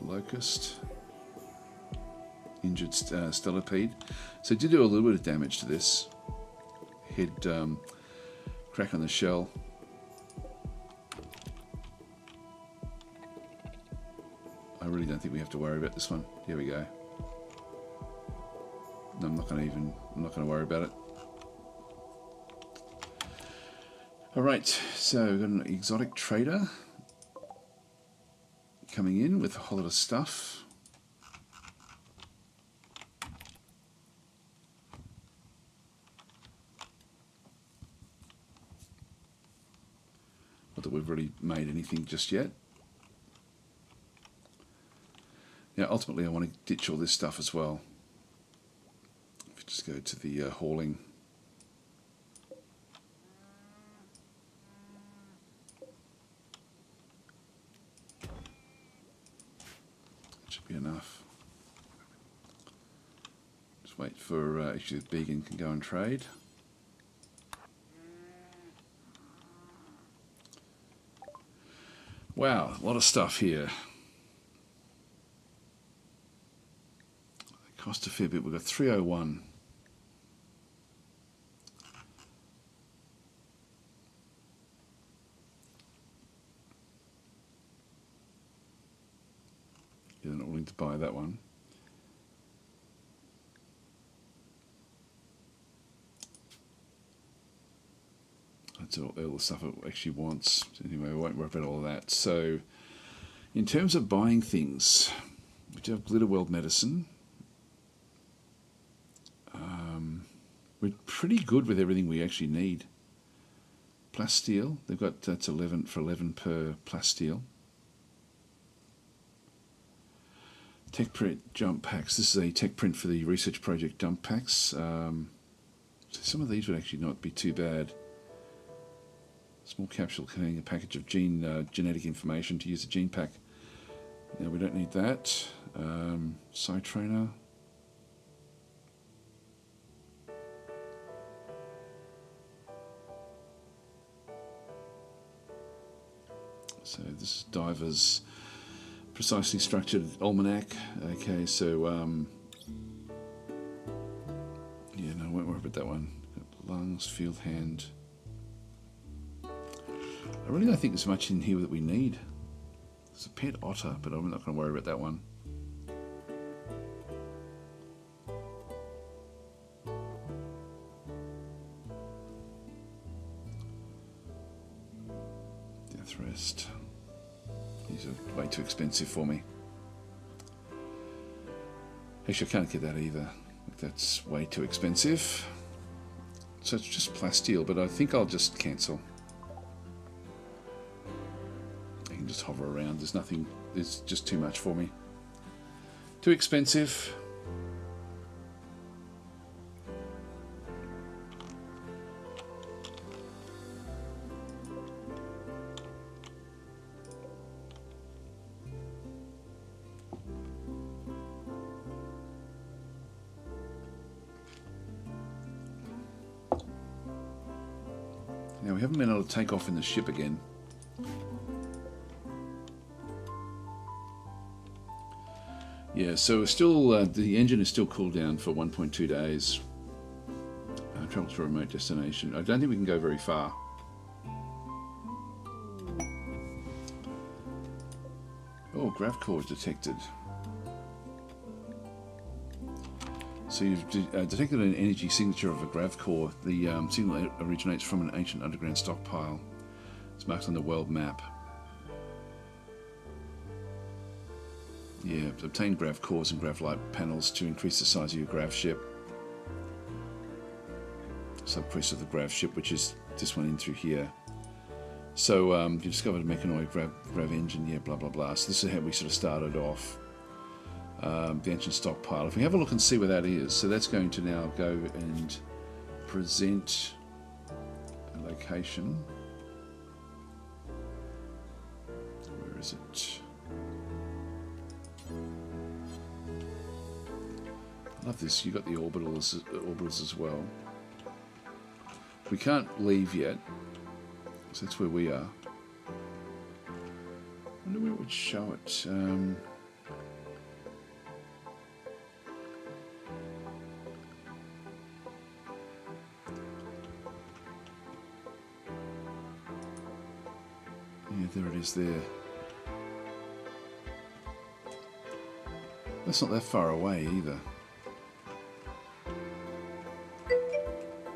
Locust, injured Stellipede. So it did do a little bit of damage to this. Head crack on the shell. I really don't think we have to worry about this one. Here we go. No, I'm not going to worry about it. All right, so we've got an exotic trader coming in with a whole lot of stuff. Not that we've really made anything just yet. Now, ultimately, I want to ditch all this stuff as well. If you just go to the hauling. Be enough. Just wait for actually the Beacon can go and trade. Wow, a lot of stuff here. It cost a fair bit. We've got 301. Yeah, willing to buy that one. That's all the stuff it actually wants. Anyway, I won't worry about all of that. So, in terms of buying things, we do have Glitter World Medicine. We're pretty good with everything we actually need. Plasteel, they've got that's 11 for 11 per plasteel. Tech print jump packs. This is a tech print for the research project jump packs. So some of these would actually not be too bad. Small capsule containing a package of genetic information to use a gene pack. Now we don't need that. Side trainer. So this is Diver's precisely structured almanac. Okay, so yeah, no, I won't worry about that one. Lungs, field hand. I really don't think there's much in here that we need. There's a pet otter, but I'm not going to worry about that one. Death rest. These are way too expensive for me. Actually, I can't get that either. That's way too expensive. So it's just plasteel, but I think I'll just cancel. I can just hover around. There's nothing. It's just too much for me. Too expensive. Now we haven't been able to take off in the ship again. Yeah, so we're still the engine is still cooled down for 1.2 days. Travel to a remote destination. I don't think we can go very far. Oh, grav core detected. So you've detected an energy signature of a grav core. The signal originates from an ancient underground stockpile. It's marked on the world map. Yeah, obtain grav cores and grav light panels to increase the size of your grav ship. Subquest of the grav ship, which is this one in through here. So you discovered a mechanoid grav engine, yeah, blah blah blah. So this is how we sort of started off. The ancient stockpile. If we have a look and see where that is, so that's going to now go and present a location. Where is it? I love this. You've got the orbitals as well. We can't leave yet, so that's where we are. I wonder where it would show it. Yeah, there it is there. That's not that far away either.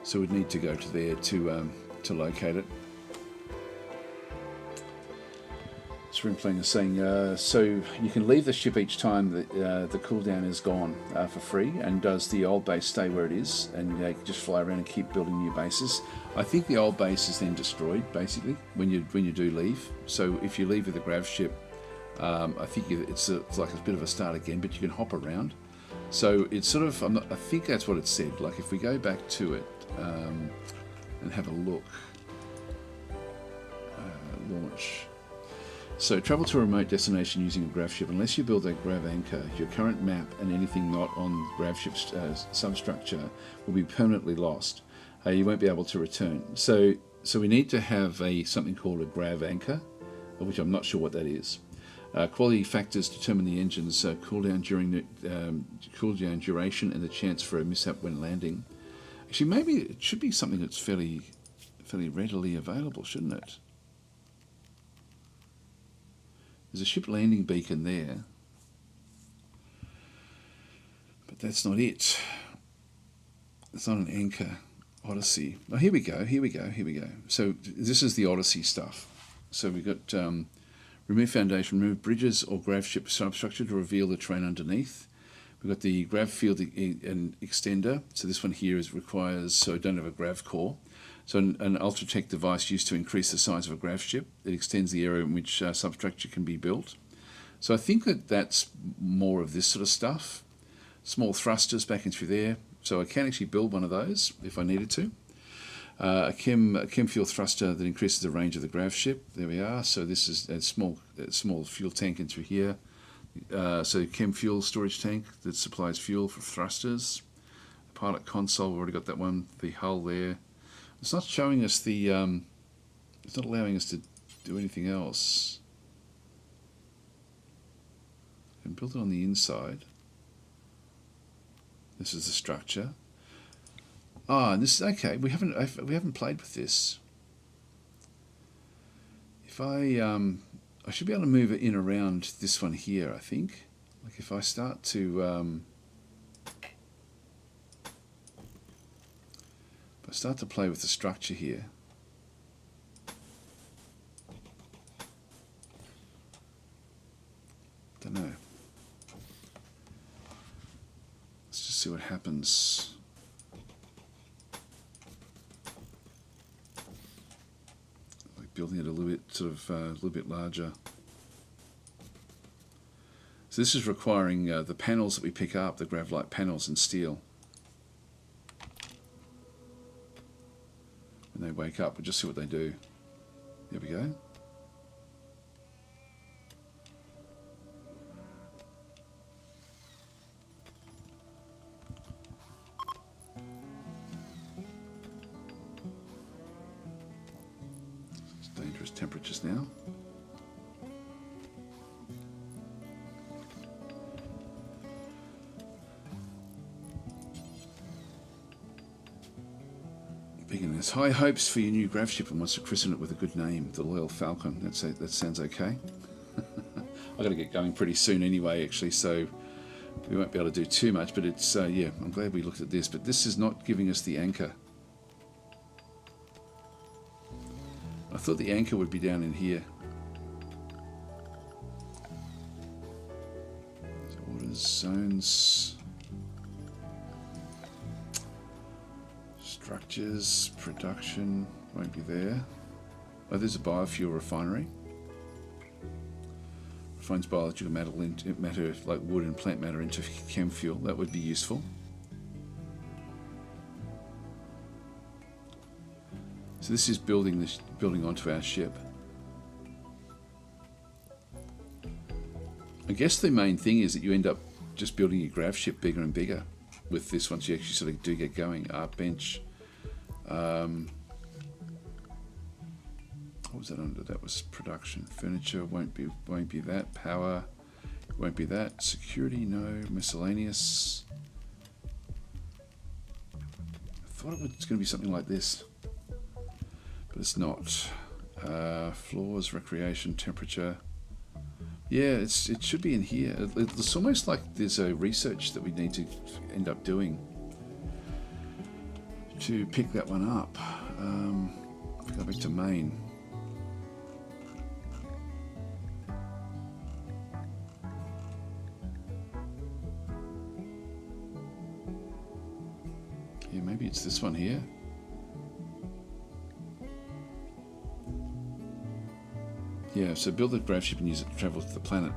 So we'd need to go to there to locate it. Springplaying is saying, so you can leave the ship each time that the cooldown is gone for free, and does the old base stay where it is, and you can just fly around and keep building new bases. I think the old base is then destroyed basically when you do leave. So if you leave with the grav ship, I think it's like a bit of a start again, but you can hop around. So it's sort of I think that's what it said. Like if we go back to it and have a look, launch. So travel to a remote destination using a grav ship. Unless you build a grav anchor, your current map and anything not on grav ship's substructure will be permanently lost. You won't be able to return. So we need to have something called a grav anchor, which I'm not sure what that is. Quality factors determine the engine's cooldown duration and the chance for a mishap when landing. Actually, maybe it should be something that's fairly readily available, shouldn't it? There's a ship landing beacon there. But that's not it. It's not an anchor. Odyssey. Oh, here we go. Here we go. Here we go. So this is the Odyssey stuff. So we've got remove foundation, remove bridges or gravship substructure to reveal the terrain underneath. We've got the grav field and extender. So this one here requires, so I don't have a grav core. So an ultra-tech device used to increase the size of a gravship. It extends the area in which substructure can be built. So I think that's more of this sort of stuff. Small thrusters back in through there. So I can actually build one of those if I needed to. A chem fuel thruster that increases the range of the gravship. There we are. So this is a small fuel tank in through here. So chem fuel storage tank that supplies fuel for thrusters. Pilot console, we've already got that one. The hull there. It's not showing us the. It's not allowing us to do anything else. I can build it on the inside. This is the structure. Ah, and this is okay. We haven't played with this. If I should be able to move it in around this one here. I think. Like if I start to play with the structure here. Don't know. Let's just see what happens. Like building it a little bit, sort of a little bit larger. So this is requiring the panels that we pick up, the Gravlight panels and steel. When they wake up, we'll just see what they do. There we go. It's dangerous temperatures now. There's high hopes for your new gravship and wants to christen it with a good name, the Loyal Falcon. That sounds okay. I've got to get going pretty soon anyway, actually, so we won't be able to do too much, but it's, yeah, I'm glad we looked at this, but this is not giving us the anchor. I thought the anchor would be down in here. So orders, zones... Structures, production, won't be there. Oh, there's a biofuel refinery. Refines biological matter like wood and plant matter into chem fuel. That would be useful. So this is building onto our ship. I guess the main thing is that you end up just building your grav ship bigger and bigger with this once you actually sort of do get going. Art bench. What was that under? That was production. Furniture won't be that. Power won't be that. Security, no. Miscellaneous. I thought it was going to be something like this, but it's not. Floors, recreation, temperature. Yeah, it should be in here. It's almost like there's a research that we need to end up doing to pick that one up. Go back to main. Yeah, maybe it's this one here. Yeah, so build a gravship and use it to travel to the planet.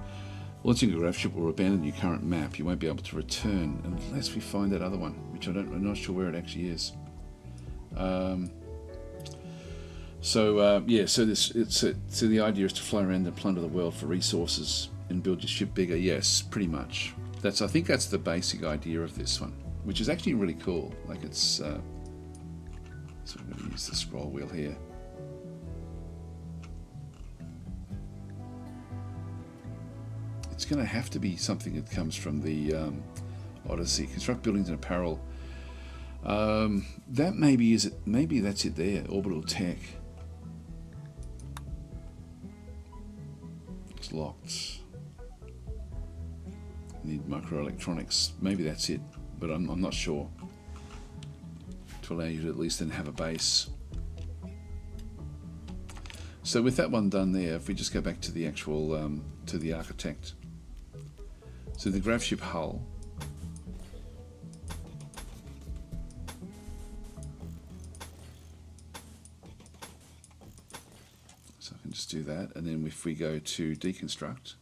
Launching a gravship will abandon your current map. You won't be able to return unless we find that other one, which I'm not sure where it actually is. So the idea is to fly around and plunder the world for resources and build your ship bigger. Yes, pretty much. I think that's the basic idea of this one, which is actually really cool. Like it's. So I'm going to use the scroll wheel here. It's going to have to be something that comes from the Odyssey. Construct buildings and apparel. That maybe is it. Maybe that's it there. Orbital tech. It's locked. Need microelectronics. Maybe that's it, but I'm not sure. To allow you to at least then have a base. So with that one done there, if we just go back to the actual, to the architect. So the Gravship hull. So I can just do that, and then if we go to deconstruct.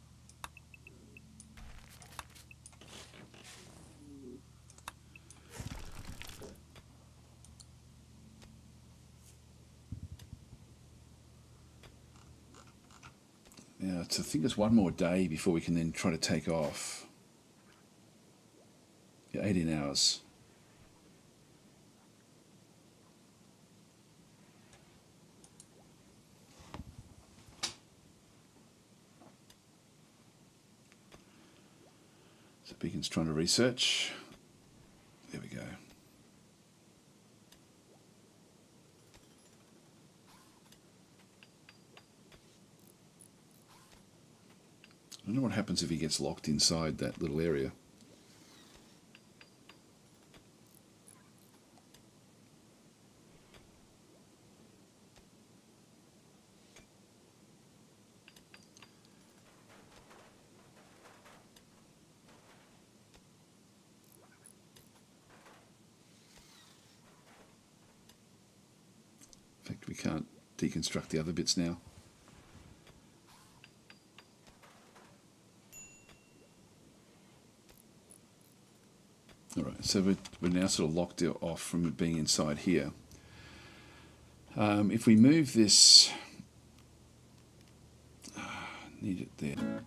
Now, I think it's one more day before we can then try to take off. Yeah, 18 hours. So Beacon's trying to research. There we go. I don't know what happens if he gets locked inside that little area. In fact, we can't deconstruct the other bits now. Alright, so we're now sort of locked off from it being inside here. If we move this, need it there.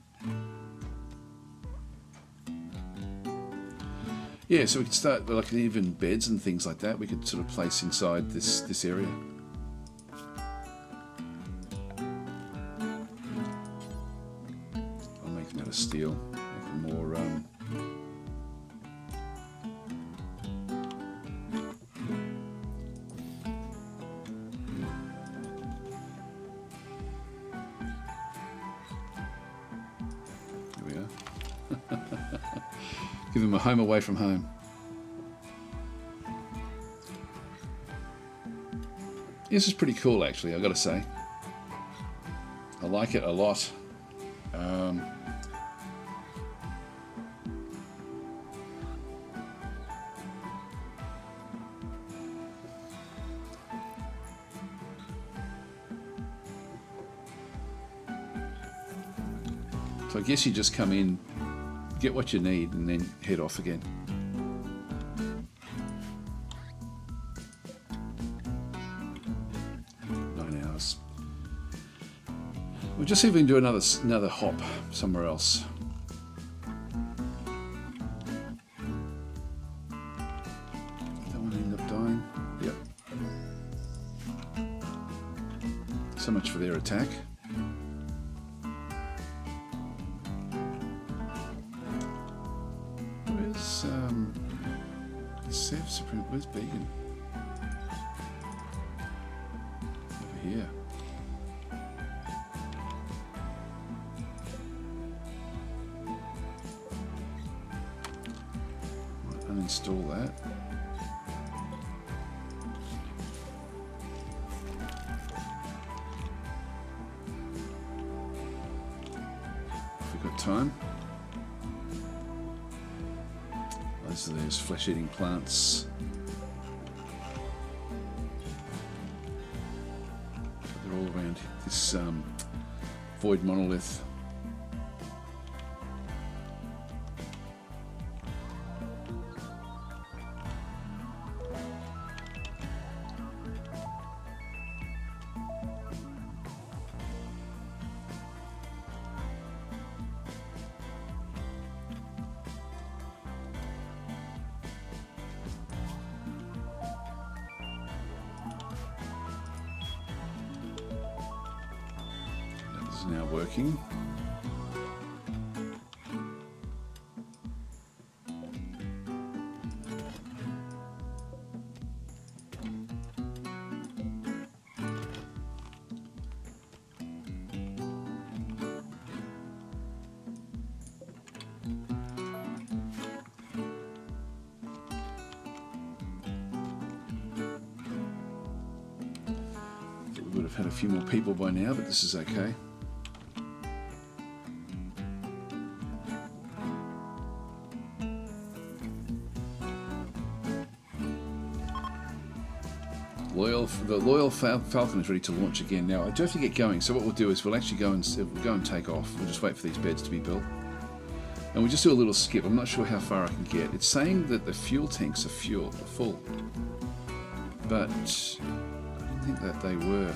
Yeah, so we could start, like even beds and things like that, we could sort of place inside this area. I'll make them out of steel, make them more... Give him a home away from home. This is pretty cool, actually, I've got to say. I like it a lot. So I guess you just come in, get what you need, and then head off again. We'll just see if we can do another hop somewhere else. That one ended up dying. Yep. So much for their attack. Where's Sev Supreme? Where's Beacon? Over here. Uninstall that. If we've got time. Those are those flesh-eating plants. They're all around this void monolith. Now working. would have had a few more people by now, but this is okay. The loyal Falcon is ready to launch again. Now I do have to get going, so what we'll do is we'll actually go and take off. We'll just wait for these beds to be built, and we'll just do a little skip. I'm not sure how far I can get. It's saying that the fuel tanks are full, but I didn't think that they were.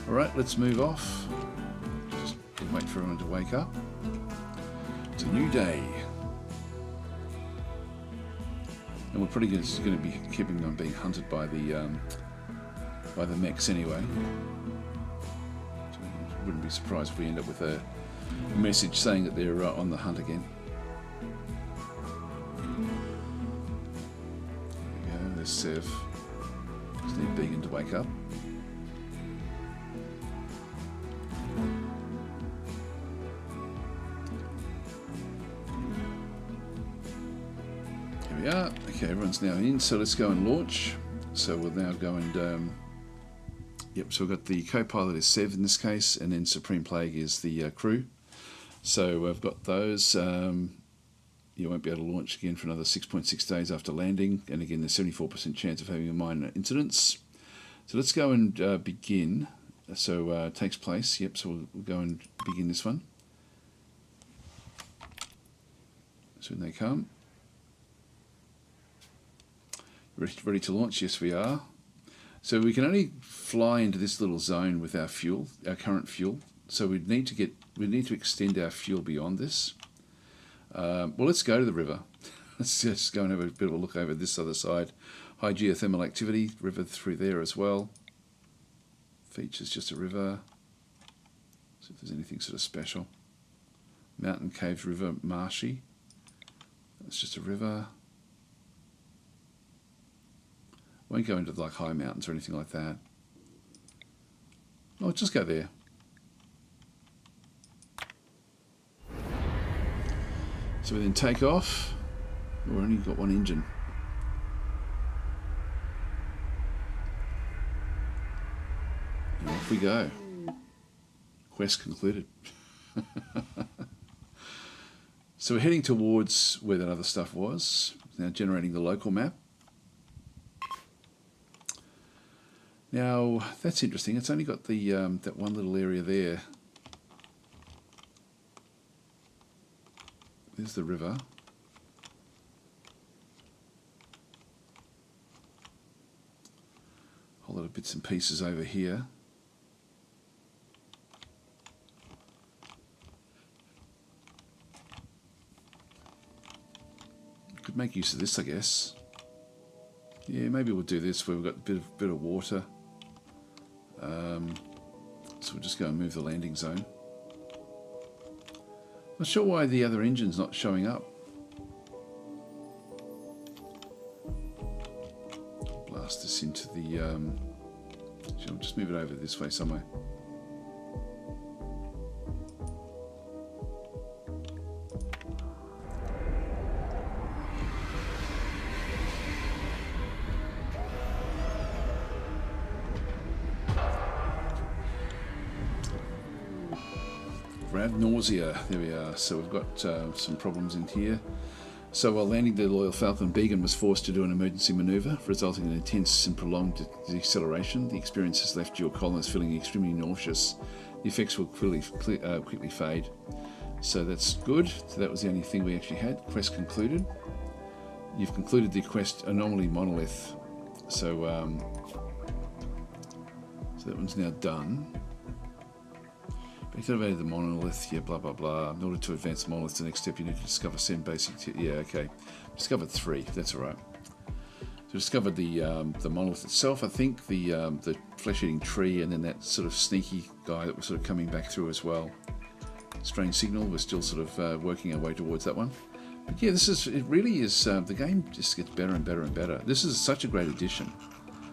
All right, let's move off. Just wait for everyone to wake up. It's a new day, and we're pretty going to be keeping on being hunted by the mechs anyway. So I wouldn't be surprised if we end up with a message saying that they're on the hunt again. There we go. There's Sev. Just need Began to wake up. Yeah, okay, everyone's now in, so let's go and launch. So we'll now go and yep, so we've got the co-pilot is Sev in this case, and then Supreme Plague is the crew. So I've got those. You won't be able to launch again for another 6.6 days after landing, and again there's 74% chance of having a minor incidents. So let's go and begin. So it takes place, yep, so we'll go and begin this one. So when they come. Ready to launch? Yes, we are. So we can only fly into this little zone with our fuel, our current fuel. So we need to extend our fuel beyond this. Well, let's go to the river. Let's just go and have a bit of a look over this other side. High geothermal activity, river through there as well. Features just a river. See if there's anything sort of special. Mountain caves, river, marshy. That's just a river. Won't go into like high mountains or anything like that. Oh, just go there. So we then take off. We've only got one engine. And off we go. Quest concluded. So we're heading towards where that other stuff was. Now generating the local map. Now, that's interesting. It's only got the that one little area there. There's the river. A whole lot of bits and pieces over here. Could make use of this, I guess. Yeah, maybe we'll do this where we've got a bit of water. So we'll just go and move the landing zone. Not sure why the other engine's not showing up. Blast this into the... I'll just move it over this way somewhere. Nausea, there we are. So we've got some problems in here. So while landing, the Loyal Falcon Beacon was forced to do an emergency maneuver, resulting in intense and prolonged deceleration. The experience has left your colonists feeling extremely nauseous. The effects will quickly fade. So that's good. So that was the only thing we actually had. Quest concluded. You've concluded the quest Anomaly Monolith. So that one's now done. Activated the monolith, yeah, blah, blah, blah. In order to advance the monolith, the next step you need to discover 7 basic... yeah, okay. Discovered 3, that's all right. So discovered the monolith itself, I think, the flesh-eating tree, and then that sort of sneaky guy that was sort of coming back through as well. Strange signal, we're still sort of working our way towards that one. But yeah, it really is, the game just gets better and better and better. This is such a great addition,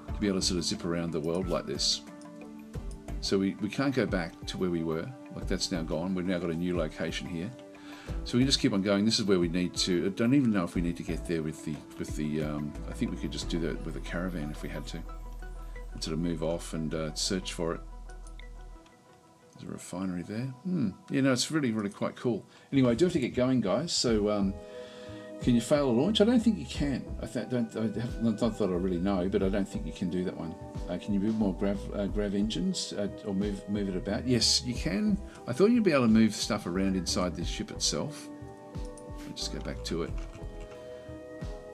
to be able to sort of zip around the world like this. So we can't go back to where we were, like that's now gone. We've now got a new location here. So we can just keep on going. This is where we need to. I don't even know if we need to get there with the. I think we could just do that with a caravan if we had to, and sort of move off and search for it. There's a refinery there. You know, it's really quite cool. Anyway, I do have to get going, guys. So can you fail a launch? I don't think you can. I not that I really know, but I don't think you can do that one. Can you move more grav engines or move it about? Yes, you can. I thought you'd be able to move stuff around inside this ship itself. I'll just go back to it.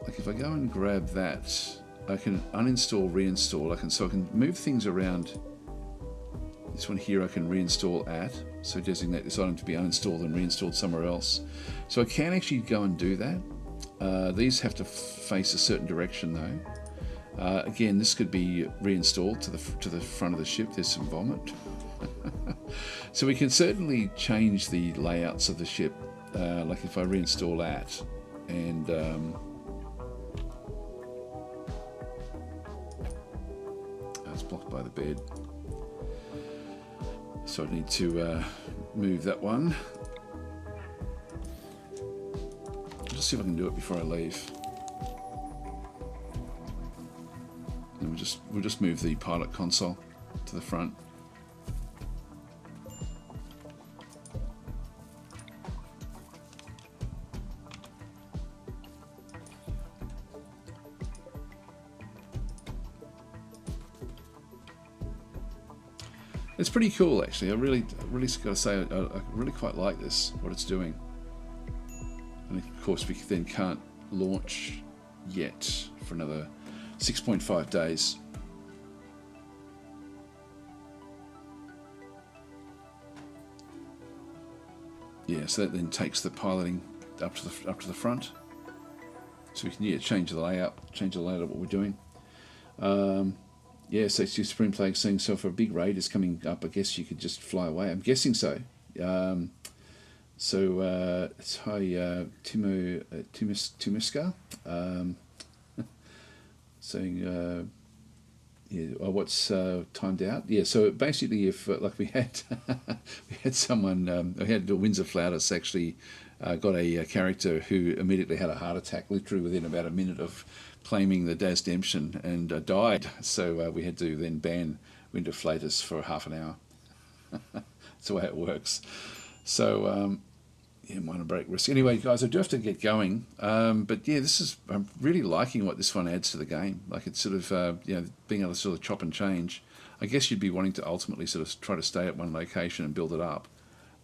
Like if I go and grab that, I can uninstall, reinstall. I can move things around. This one here I can reinstall at, so designate this item to be uninstalled and reinstalled somewhere else. So I can actually go and do that. These have to face a certain direction though. Again, this could be reinstalled to the front of the ship. There's some vomit. So we can certainly change the layouts of the ship. Like if I reinstall at, and it's blocked by the bed. So I need to move that one. I'll just see if I can do it before I leave. And we'll just move the pilot console to the front. It's pretty cool, actually. I really got to say, I really quite like this, what it's doing. And of course, we then can't launch yet for another 6.5 days. Yeah, so that then takes the piloting up to the front. So we can change the layout of what we're doing. Yeah, so it's your spring plague saying, so if a big raid is coming up, I guess you could just fly away. I'm guessing so. It's hi Timiska saying, yeah, what's timed out? Yeah, so basically, if like we had someone, we had Windsor Flautus actually got a character who immediately had a heart attack, literally within about a minute of claiming the DasTactic, and died. So we had to then ban Windsor Flautus for half an hour. That's the way it works. So yeah, minor break risk. Anyway, guys, I do have to get going. But yeah, I'm really liking what this one adds to the game. Like it's sort of being able to sort of chop and change. I guess you'd be wanting to ultimately sort of try to stay at one location and build it up.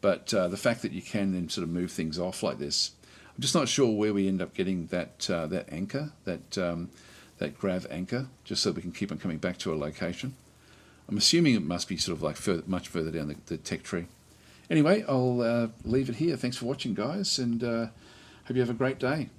But the fact that you can then sort of move things off like this, I'm just not sure where we end up getting that anchor, that grav anchor, just so we can keep on coming back to a location. I'm assuming it must be sort of like much further down the tech tree. Anyway, I'll leave it here. Thanks for watching, guys, and hope you have a great day.